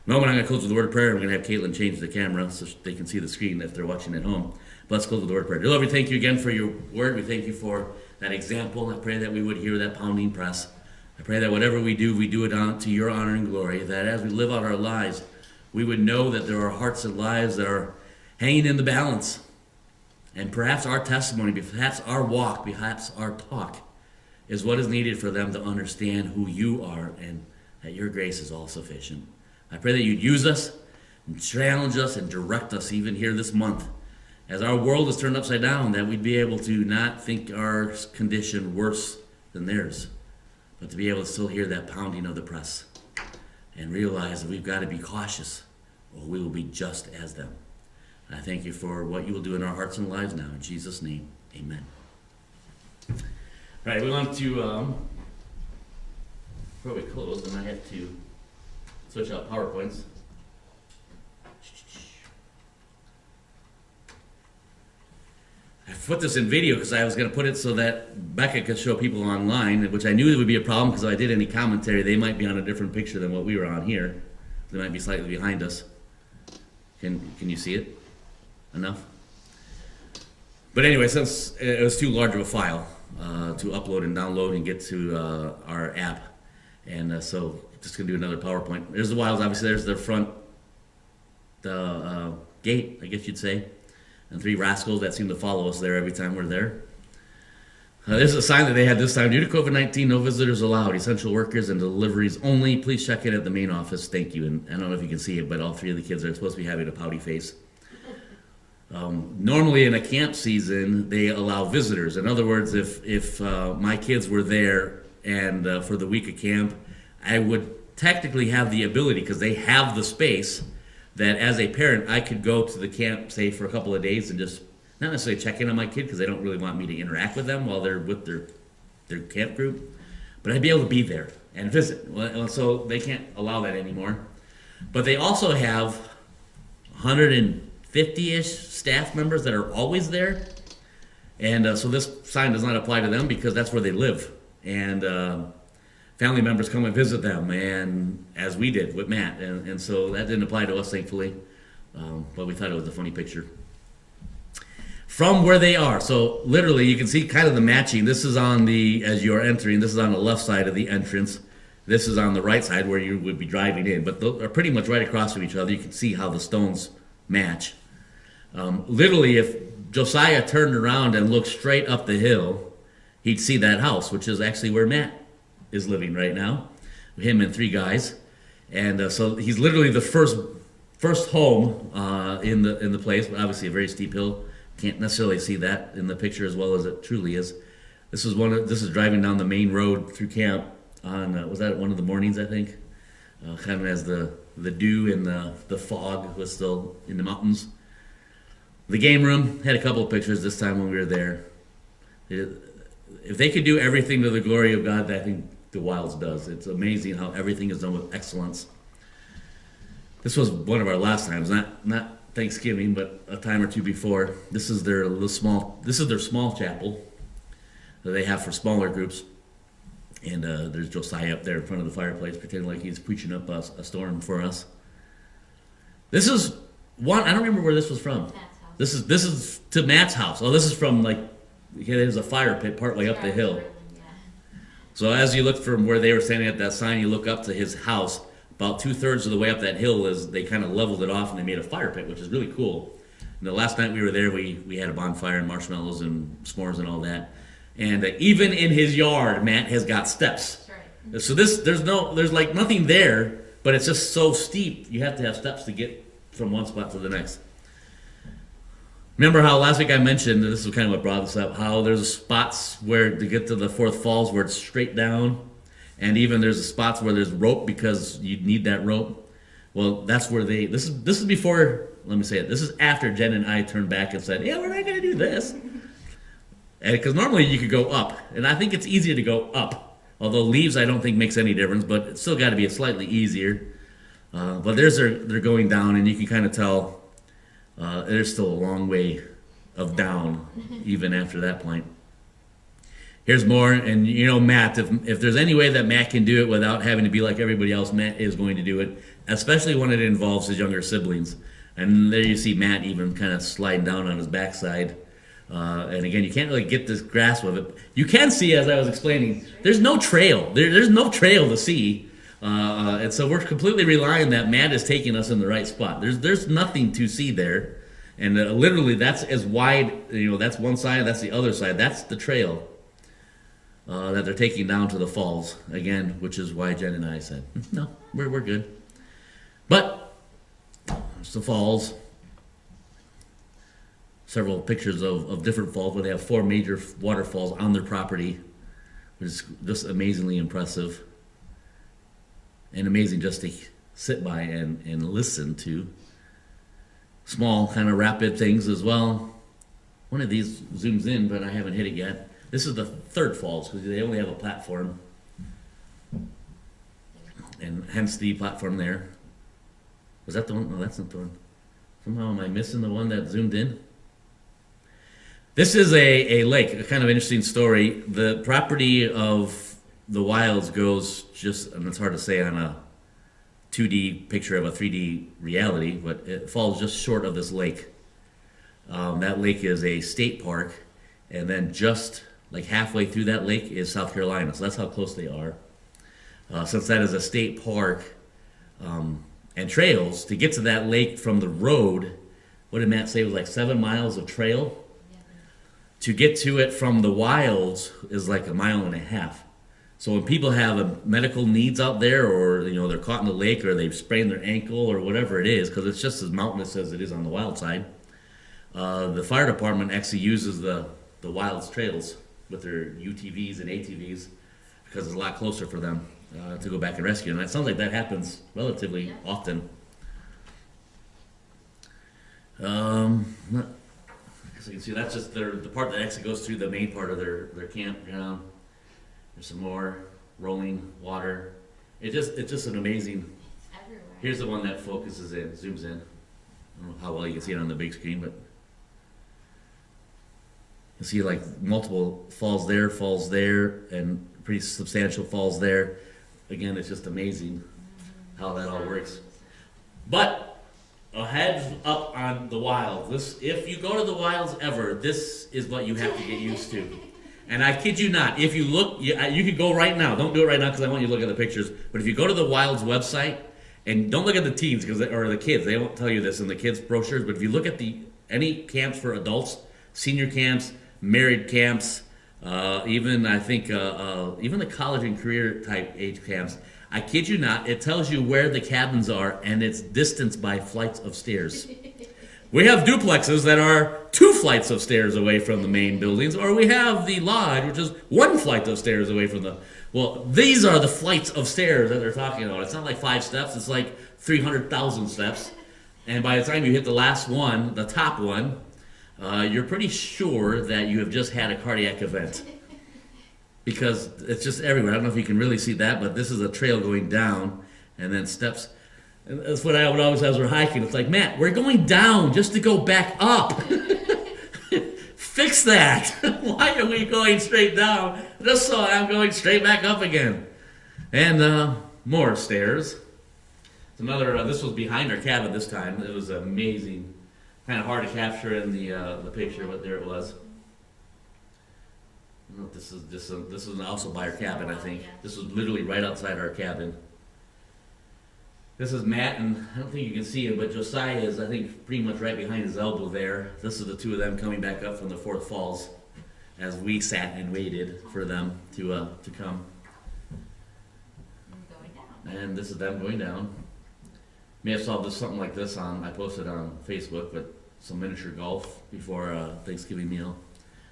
Well, I'm going to close with a word of prayer. I'm going to have Caitlin change the camera so they can see the screen if they're watching at home. But let's close with a word of prayer. Dear Lord, we thank you again for your word. We thank you for that example. I pray that we would hear that pounding press. I pray that whatever we do it to your honor and glory. That as we live out our lives, we would know that there are hearts and lives that are hanging in the balance. And perhaps our testimony, perhaps our walk, perhaps our talk is what is needed for them to understand who you are and that your grace is all sufficient. I pray that you'd use us and challenge us and direct us even here this month. As our world is turned upside down, that we'd be able to not think our condition worse than theirs, but to be able to still hear that pounding of the press and realize that we've got to be cautious or we will be just as them. I thank you for what you will do in our hearts and lives now. In Jesus' name, amen. All right, we want to, before we close, and I have to switch out PowerPoints. I put this in video because I was going to put it so that Becca could show people online, which I knew there would be a problem because if I did any commentary, they might be on a different picture than what we were on here. They might be slightly behind us. Can you see it? Enough? But anyway, since it was too large of a file to upload and download and get to our app, and so just going to do another PowerPoint. There's the Wilds, obviously. There's the front gate, I guess you'd say. And 3 rascals that seem to follow us there every time we're there. There's a sign that they had this time. Due to COVID-19, no visitors allowed. Essential workers and deliveries only. Please check in at the main office. Thank you. And I don't know if you can see it, but all 3 of the kids are supposed to be having a pouty face. Normally in a camp season, they allow visitors. In other words, if my kids were there and for the week of camp, I would technically have the ability, because they have the space, that as a parent, I could go to the camp, say, for a couple of days and just not necessarily check in on my kid because they don't really want me to interact with them while they're with their camp group. But I'd be able to be there and visit. Well, so they can't allow that anymore. But they also have 150-ish staff members that are always there. And so this sign does not apply to them because that's where they live. And family members come and visit them, and as we did with Matt. And so that didn't apply to us, thankfully. But we thought it was a funny picture. From where they are, so literally you can see kind of the matching. This is on the, as you're entering, this is on the left side of the entrance. This is on the right side where you would be driving in. But they're pretty much right across from each other. You can see how the stones match. Literally, if Josiah turned around and looked straight up the hill, he'd see that house, which is actually where Matt is living right now, him and 3 guys. And so he's literally the first home in the place, but obviously a very steep hill can't necessarily see that in the picture as well as it truly is. This is driving down the main road through camp on was that one of the mornings, I think, kind of as the dew and the fog was still in the mountains. The game room had a couple of pictures this time when we were there. If they could do everything to the glory of God, I think the Wilds does. It's amazing how everything is done with excellence. This was one of our last times, not Thanksgiving, but a time or two before. This is their small chapel that they have for smaller groups. And there's Josiah up there in front of the fireplace, pretending like he's preaching up a storm for us. This is one. I don't remember where this was from. Matt's house. This is to Matt's house. Oh, this is from there's a fire pit partway up the hill. Yeah. So as you look from where they were standing at that sign, you look up to his house. About 2/3 of the way up that hill is they kind of leveled it off and they made a fire pit, which is really cool. And the last night we were there, we had a bonfire and marshmallows and s'mores and all that. And even in his yard, Matt has got steps. That's right. So there's like nothing there, but it's just so steep. You have to have steps to get from one spot to the next. Remember how last week I mentioned, and this is kind of what brought this up, how there's spots where to get to the Fourth Falls where it's straight down, and even there's spots where there's rope because you need that rope. Well, that's where this is before, let me say it, this is after Jen and I turned back and said, yeah, we're not going to do this. Because normally you could go up, and I think it's easier to go up. Although leaves I don't think makes any difference, but it's still got to be slightly easier. But they're going down, and you can kind of tell there's still a long way of down, even after that point. Here's more, and Matt, if there's any way that Matt can do it without having to be like everybody else, Matt is going to do it, especially when it involves his younger siblings. And there you see Matt even kind of sliding down on his backside. And again, you can't really get this grasp of it. You can see, as I was explaining, there's no trail. There's no trail to see. And so we're completely relying that Matt is taking us in the right spot. There's nothing to see there. And literally, that's as wide, that's one side, that's the other side. That's the trail that they're taking down to the falls. Again, which is why Jen and I said, no, we're good. But it's the falls. Several pictures of different falls where they have 4 major waterfalls on their property, which is just amazingly impressive and amazing just to sit by and listen to. Small kind of rapid things as well. One of these zooms in, but I haven't hit it yet. This is the 3rd falls because they only have a platform, and hence the platform there. Was that the one? No, that's not the one. Somehow am I missing the one that zoomed in? This is a lake, a kind of interesting story. The property of the Wilds goes just, and it's hard to say on a 2D picture of a 3D reality, but it falls just short of this lake. That lake is a state park, and then just like halfway through that lake is South Carolina, so that's how close they are. Since that is a state park and trails, to get to that lake from the road, what did Matt say, it was like 7 miles of trail? To get to it from the Wilds is like 1.5 miles. So when people have medical needs out there, or they're caught in the lake, or they've sprained their ankle, or whatever it is, because it's just as mountainous as it is on the Wild side, the fire department actually uses the Wilds trails with their UTVs and ATVs because it's a lot closer for them to go back and rescue. And it sounds like that happens relatively often. So you can see that's just the part that actually goes through the main part of their campground. There's some more rolling water. It's just an amazing. It's everywhere. Here's the one that focuses in, zooms in. I don't know how well you can see it on the big screen, but you see like multiple falls there, and pretty substantial falls there. Again, it's just amazing how that all works. But a heads up on the Wilds. If you go to the Wilds ever, this is what you have to get used to. And I kid you not, if you look, you could go right now. Don't do it right now because I want you to look at the pictures. But if you go to the Wilds website, and don't look at the teens or the kids, they won't tell you this in the kids' brochures. But if you look at any camps for adults, senior camps, married camps, even I think even the college and career type age camps, I kid you not, it tells you where the cabins are, and it's distanced by flights of stairs. We have duplexes that are 2 flights of stairs away from the main buildings, or we have the lodge, which is 1 flight of stairs away from the. Well, these are the flights of stairs that they're talking about. It's not like 5 steps, it's like 300,000 steps. And by the time you hit the last one, the top one, you're pretty sure that you have just had a cardiac event. Because it's just everywhere. I don't know if you can really see that, but this is a trail going down, and then steps. And that's what I would always have as we're hiking. It's like, Matt, we're going down just to go back up. Fix that. Why are we going straight down? Just so I'm going straight back up again. And more stairs. It's another. This was behind our cabin this time. It was amazing. Kind of hard to capture in the picture, but there it was. I don't know if this is also by our cabin, I think. This was literally right outside our cabin. This is Matt, and I don't think you can see him, but Josiah is, I think, pretty much right behind his elbow there. This is the 2 of them coming back up from the Fourth Falls as we sat and waited for them to come. And this is them going down. May have saw something like this I posted on Facebook, but some miniature golf before Thanksgiving meal.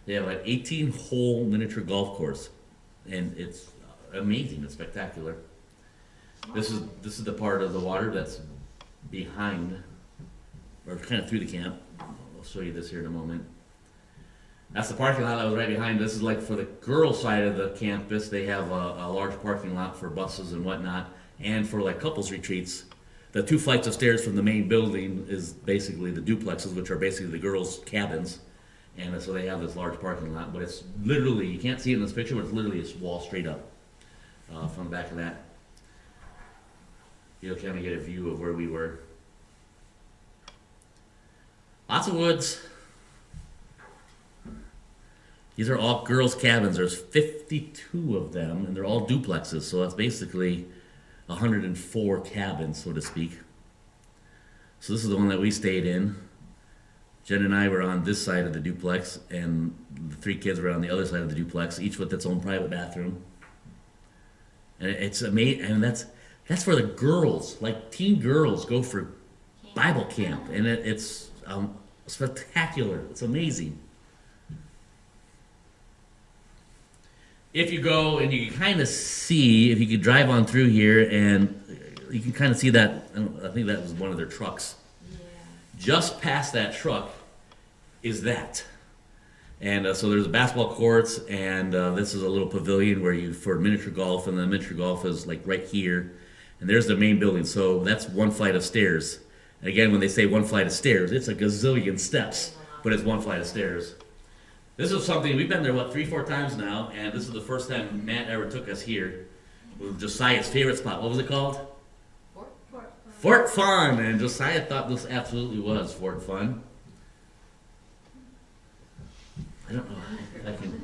They have an 18-hole miniature golf course, and it's amazing. It's spectacular. This is the part of the water that's behind, or kind of through the camp. I'll show you this here in a moment. That's the parking lot that was right behind. This is like for the girls' side of the campus. They have a large parking lot for buses and whatnot, and for like couples retreats. The 2 flights of stairs from the main building is basically the duplexes, which are basically the girls' cabins. And so they have this large parking lot, but it's literally, you can't see it in this picture, but it's literally a wall straight up from the back of that. You'll kind of get a view of where we were. Lots of woods. These are all girls' cabins. There's 52 of them, and they're all duplexes, so that's basically 104 cabins, so to speak. So this is the one that we stayed in. Jen and I were on this side of the duplex, and the 3 kids were on the other side of the duplex, each with its own private bathroom. And it's amazing, and that's where the girls, like teen girls, go for Bible camp, and it's spectacular. It's amazing. If you go and you can kind of see, if you could drive on through here, and you can kind of see that, I think that was one of their trucks. Yeah. Just past that truck is that. And so there's basketball courts, and this is a little pavilion where you, for miniature golf, and the miniature golf is like right here. And there's the main building, so that's 1 flight of stairs. And again, when they say 1 flight of stairs, it's a gazillion steps, but it's 1 flight of stairs. This is something, we've been there, 3-4 times now, and this is the first time Matt ever took us here. It was Josiah's favorite spot. What was it called? Fort Fun, and Josiah thought this absolutely was Fort Fun. I don't know if I can...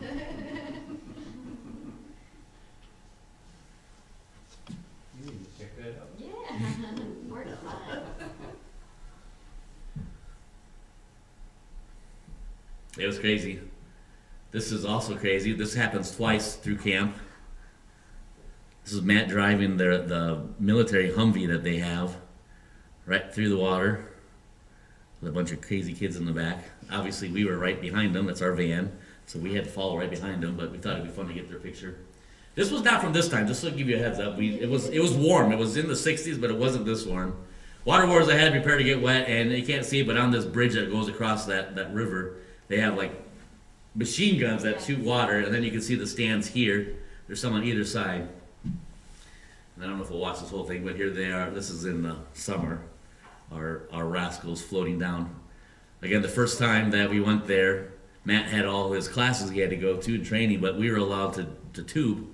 It was crazy. This is also crazy. This happens twice through camp. This is Matt driving the military Humvee that they have right through the water with a bunch of crazy kids in the back. Obviously, we were right behind them. That's our van. So we had to follow right behind them, but we thought it'd be fun to get their picture. This was not from this time, just to give you a heads up. It was warm. It was in the 60s, but it wasn't this warm. Water wars ahead, prepare to get wet, and you can't see it, but on this bridge that goes across that river, they have like machine guns that shoot water, and then you can see the stands here. There's some on either side. And I don't know if we'll watch this whole thing, but here they are. This is in the summer. Our rascals floating down. Again, the first time that we went there, Matt had all his classes he had to go to in training, but we were allowed to tube.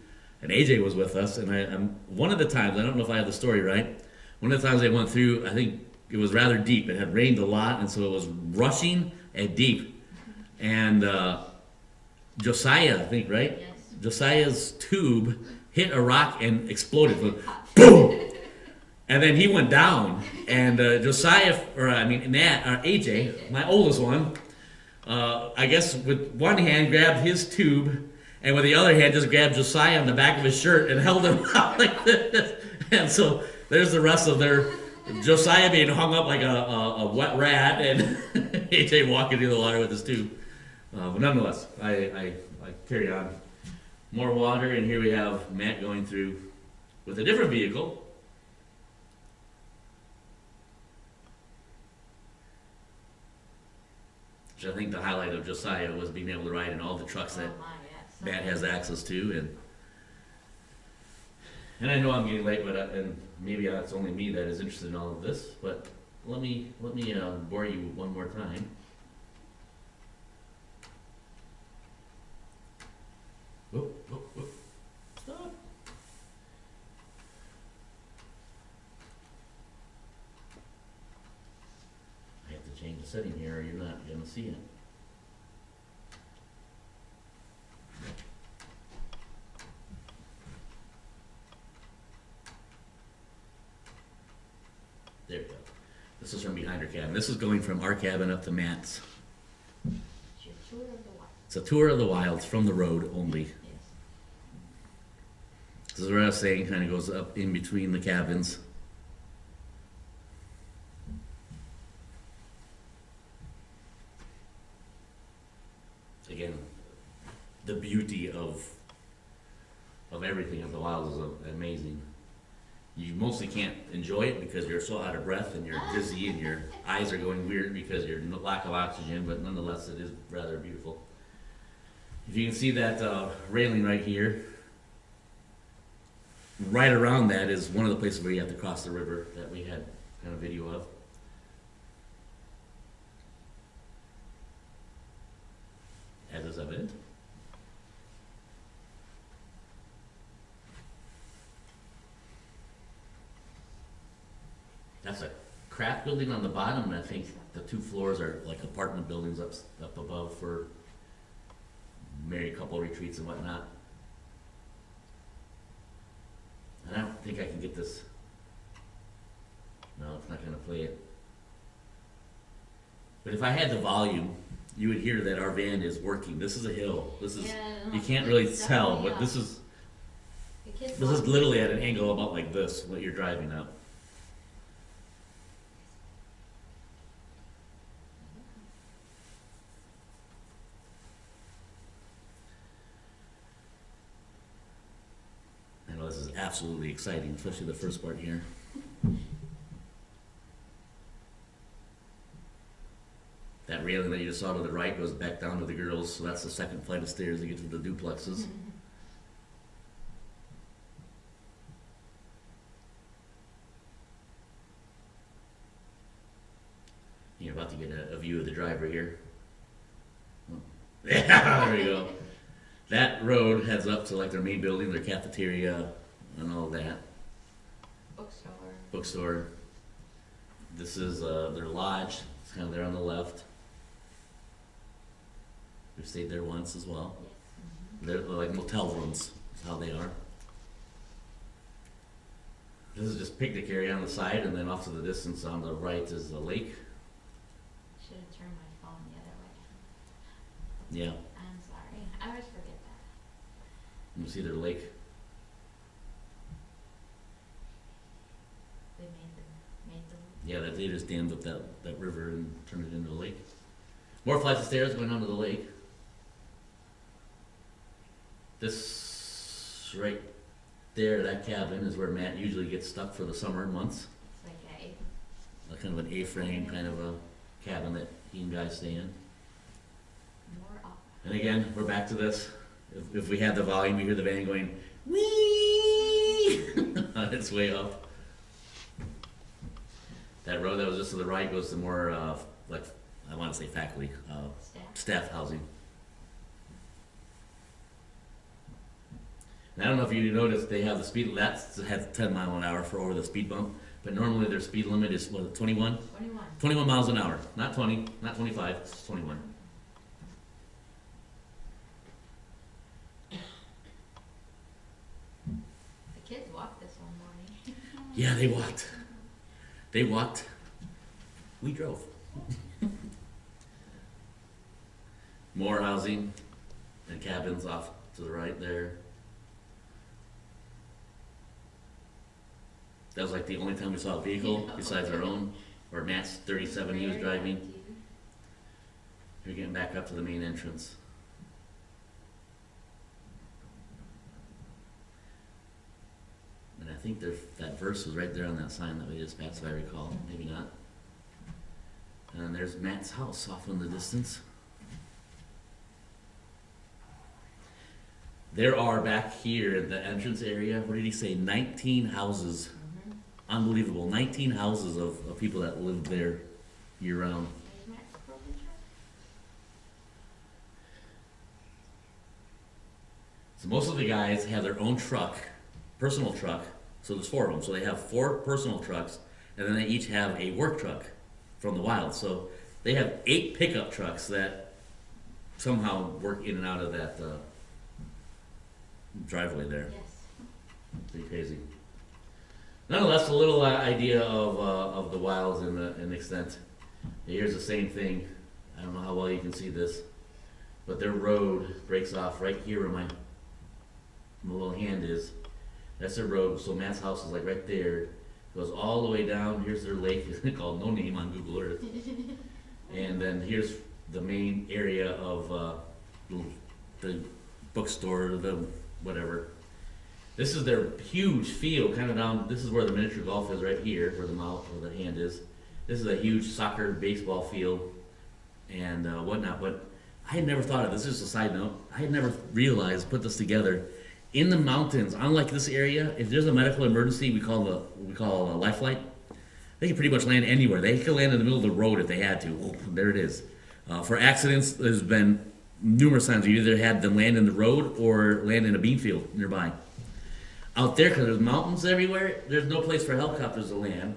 And AJ was with us, and one of the times, I don't know if I have the story right, one of the times they went through, I think it was rather deep. It had rained a lot, and so it was rushing and deep. And Josiah, I think, right? Yes. Josiah's tube hit a rock and exploded. Boom! And then he went down. And Matt, or AJ, my oldest one, I guess with one hand grabbed his tube, and with the other hand just grabbed Josiah on the back of his shirt and held him out like this. And so there's the rest of their Josiah being hung up like a wet rat, and AJ walking through the water with his tube. But nonetheless, I carry on. More water, and here we have Matt going through with a different vehicle. Which I think the highlight of Josiah was being able to ride in all the trucks that Matt has access to, and I know I'm getting late, but and maybe it's only me that is interested in all of this. But let me bore you one more time. Whoop, whoop, whoop. Stop. I have to change the setting here, or you're not gonna see it. There we go. This is from behind our cabin. This is going from our cabin up to Matt's. It's your tour of the wild. It's a tour of the wilds from the road only. Yes. This is what I was saying, kind of goes up in between the cabins. Again, the beauty of everything of the wilds is amazing. You mostly can't enjoy it because you're so out of breath and you're dizzy and your eyes are going weird because of your lack of oxygen, but nonetheless it is rather beautiful. If you can see that railing right here, right around that is one of the places where you have to cross the river that we had kind of video of. As is evident. That's a craft building on the bottom, and I think the 2 floors are like apartment buildings up above for married couple retreats and whatnot. And I don't think I can get this. No, it's not going to play it. But if I had the volume, you would hear that our van is working. This is a hill. This is you can't really tell, but this is literally at an angle about like this, what you're driving up. I know this is absolutely exciting, especially the first part here. That railing that you just saw to the right goes back down to the girls, so that's the second flight of stairs to get to the duplexes. You're about to get a view of the driver here. Yeah, there we go. That road heads up to like their main building, their cafeteria, and all that. Bookstore. This is their lodge. It's kind of there on the left. We've stayed there once as well. They're like motel rooms, is how they are. This is just picnic area on the side, and then off to the distance on the right is the lake. Should have turned my phone the other way. Yeah, I'm sorry. I always forget that. you see their lake. They made the Yeah, that they just dammed up that river and turned it into a lake. More flights of stairs going onto the lake. This right there, that cabin is where Matt usually gets stuck for the summer months. It's like A kind of an A-frame kind of a cabin that he and guys stay in. more off. And again, we're back to this. If we had the volume, you hear the van going, wee on its way up. That road that was just to the right goes to more, like, I want to say faculty, staff housing. And I don't know if you noticed, they have the speed, that has 10 mile an hour for over the speed bump, but normally their speed limit is, what, 21? 21. 21 miles an hour, not 20, not 25, it's 21. The kids walked this one morning. Yeah, they walked. They walked. We drove. More housing and cabins off to the right there. That was like the only time we saw a vehicle Yeah. besides our own, or Matt's 37 he was Very driving. active. We're getting back up to the main entrance. And I think that verse was right there on that sign that we just passed, if I recall. Maybe not. And there's Matt's house off in the distance. There are back here in the entrance area, what did he say? 19 houses. Mhm. Unbelievable. 19 houses of people that live there year round. There's Matt's broken truck. So most of the guys have their own truck, personal truck. So there's 4 of them. So they have 4 personal trucks, and then they each have a work truck from the wild. So they have 8 pickup trucks that somehow work in and out of that driveway there. Yes. Pretty crazy. Nonetheless, a little idea of the wilds and the extent. Here's the same thing. I don't know how well you can see this, but their road breaks off right here where my little hand is. That's their road. So Matt's house is like right there. Goes all the way down. Here's their lake called No Name on Google Earth. And then here's the main area of the bookstore, the whatever. This is their huge field, kind of down. This is where the miniature golf is, right here, where the mouth or the hand is. This is a huge soccer, baseball field, and whatnot. But I had never thought of this. This is a side note. I had never realized, put this together. In the mountains, unlike this area, if there's a medical emergency, we call a life flight. They can pretty much land anywhere. They could land in the middle of the road if they had to. Oh, there it is. For accidents, there's been numerous times you either had them land in the road or land in a bean field nearby. Out there, because there's mountains everywhere, there's no place for helicopters to land.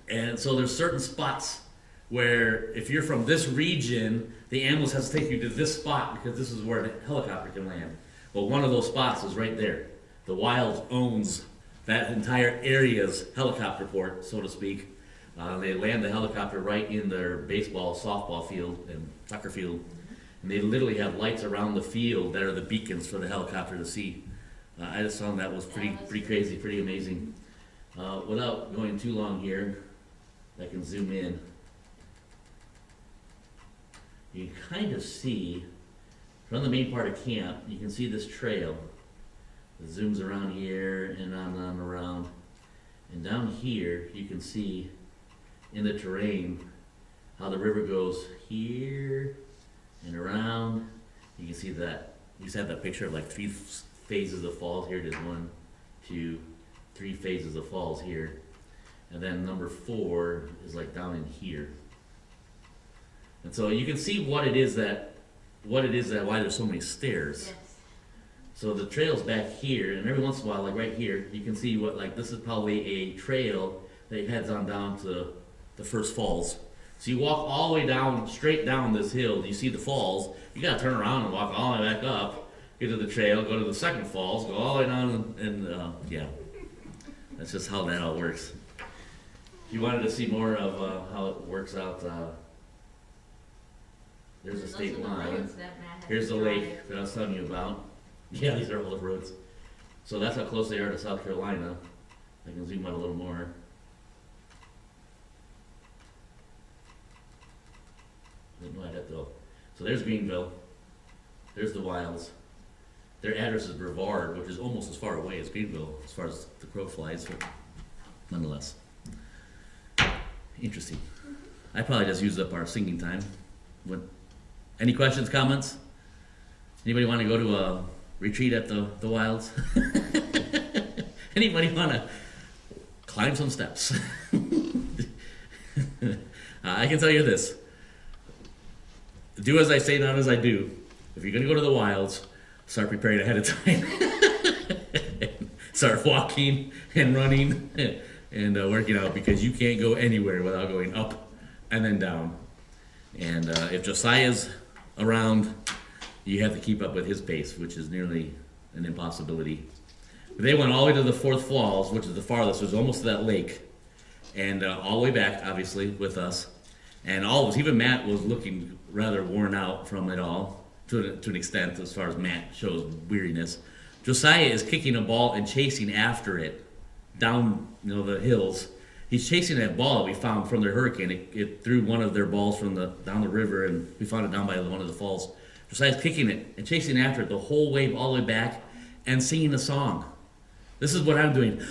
And so there's certain spots where if you're from this region, the ambulance has to take you to this spot because this is where the helicopter can land. But one of those spots is right there. The Wild owns that entire area's helicopter port, so to speak. They land the helicopter right in their baseball, softball field, and soccer field. And they literally have lights around the field that are the beacons for the helicopter to see. I just found that was pretty crazy, pretty amazing. Without going too long here, I can zoom in. You can kind of see, from the main part of camp, you can see this trail. It zooms around here and on and on around. And down here, you can see in the terrain how the river goes here and around. You can see that. We just have that picture of like 3 phases of falls. Here it is, 1, 2, 3 phases of falls here. And then number 4 is like down in here. And so you can see why there's so many stairs. Yes. So the trail's back here, and every once in a while, like right here, you can see this is probably a trail that heads on down to the first falls. So you walk all the way down, straight down this hill, you see the falls, you gotta turn around and walk all the way back up, get to the trail, go to the second falls, go all the way down, and yeah. That's just how that all works. If you wanted to see more of how it works out, there's a Those state are the line. roads that Matt had Here's to the drive. lake that I was telling you about. Yeah, these are all the roads. So that's how close they are to South Carolina. I can zoom out a little more. Didn't know I'd have to. So there's Greenville. There's the Wilds. Their address is Brevard, which is almost as far away as Greenville, as far as the crow flies, but nonetheless. Interesting. I probably just used up our singing time. Any questions, comments? Anybody want to go to a retreat at the Wilds? Anybody want to climb some steps? I can tell you this. Do as I say, not as I do. If you're going to go to the Wilds, start preparing ahead of time. Start walking and running and working out, because you can't go anywhere without going up and then down. And if Josiah's around, you have to keep up with his pace, which is nearly an impossibility. But they went all the way to the 4th Falls, which is the farthest. It was almost to that lake. And all the way back, obviously, with us. And all of us, even Matt was looking rather worn out from it all, to an extent, as far as Matt shows weariness. Josiah is kicking a ball and chasing after it down, the hills. He's chasing that ball that we found from the hurricane. It threw one of their balls from down the river, and we found it down by one of the falls. Josiah's kicking it and chasing after it the whole way, all the way back, and singing a song. This is what I'm doing.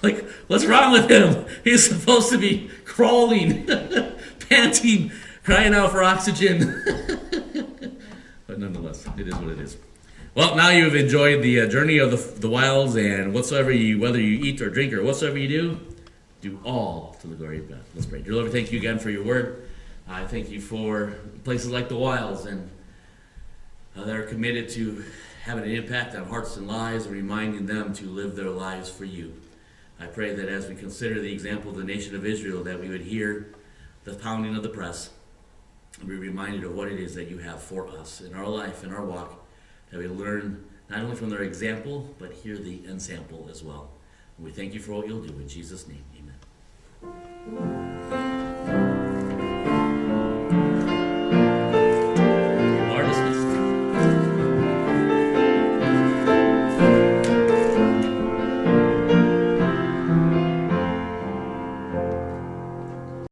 Like, what's wrong with him? He's supposed to be crawling, panting, crying out for oxygen. But nonetheless, it is what it is. Well, now you've enjoyed the journey of the wilds, and whether you eat or drink or whatsoever you do all to the glory of God. Let's pray. Dear Lord, we thank you again for your word. I thank you for places like the wilds and that are committed to having an impact on hearts and lives and reminding them to live their lives for you. I pray that as we consider the example of the nation of Israel, that we would hear the pounding of the press and be reminded of what it is that you have for us in our life, in our walk, that we learn not only from their example, but hear the ensample as well. And we thank you for what you'll do. In Jesus' name, amen.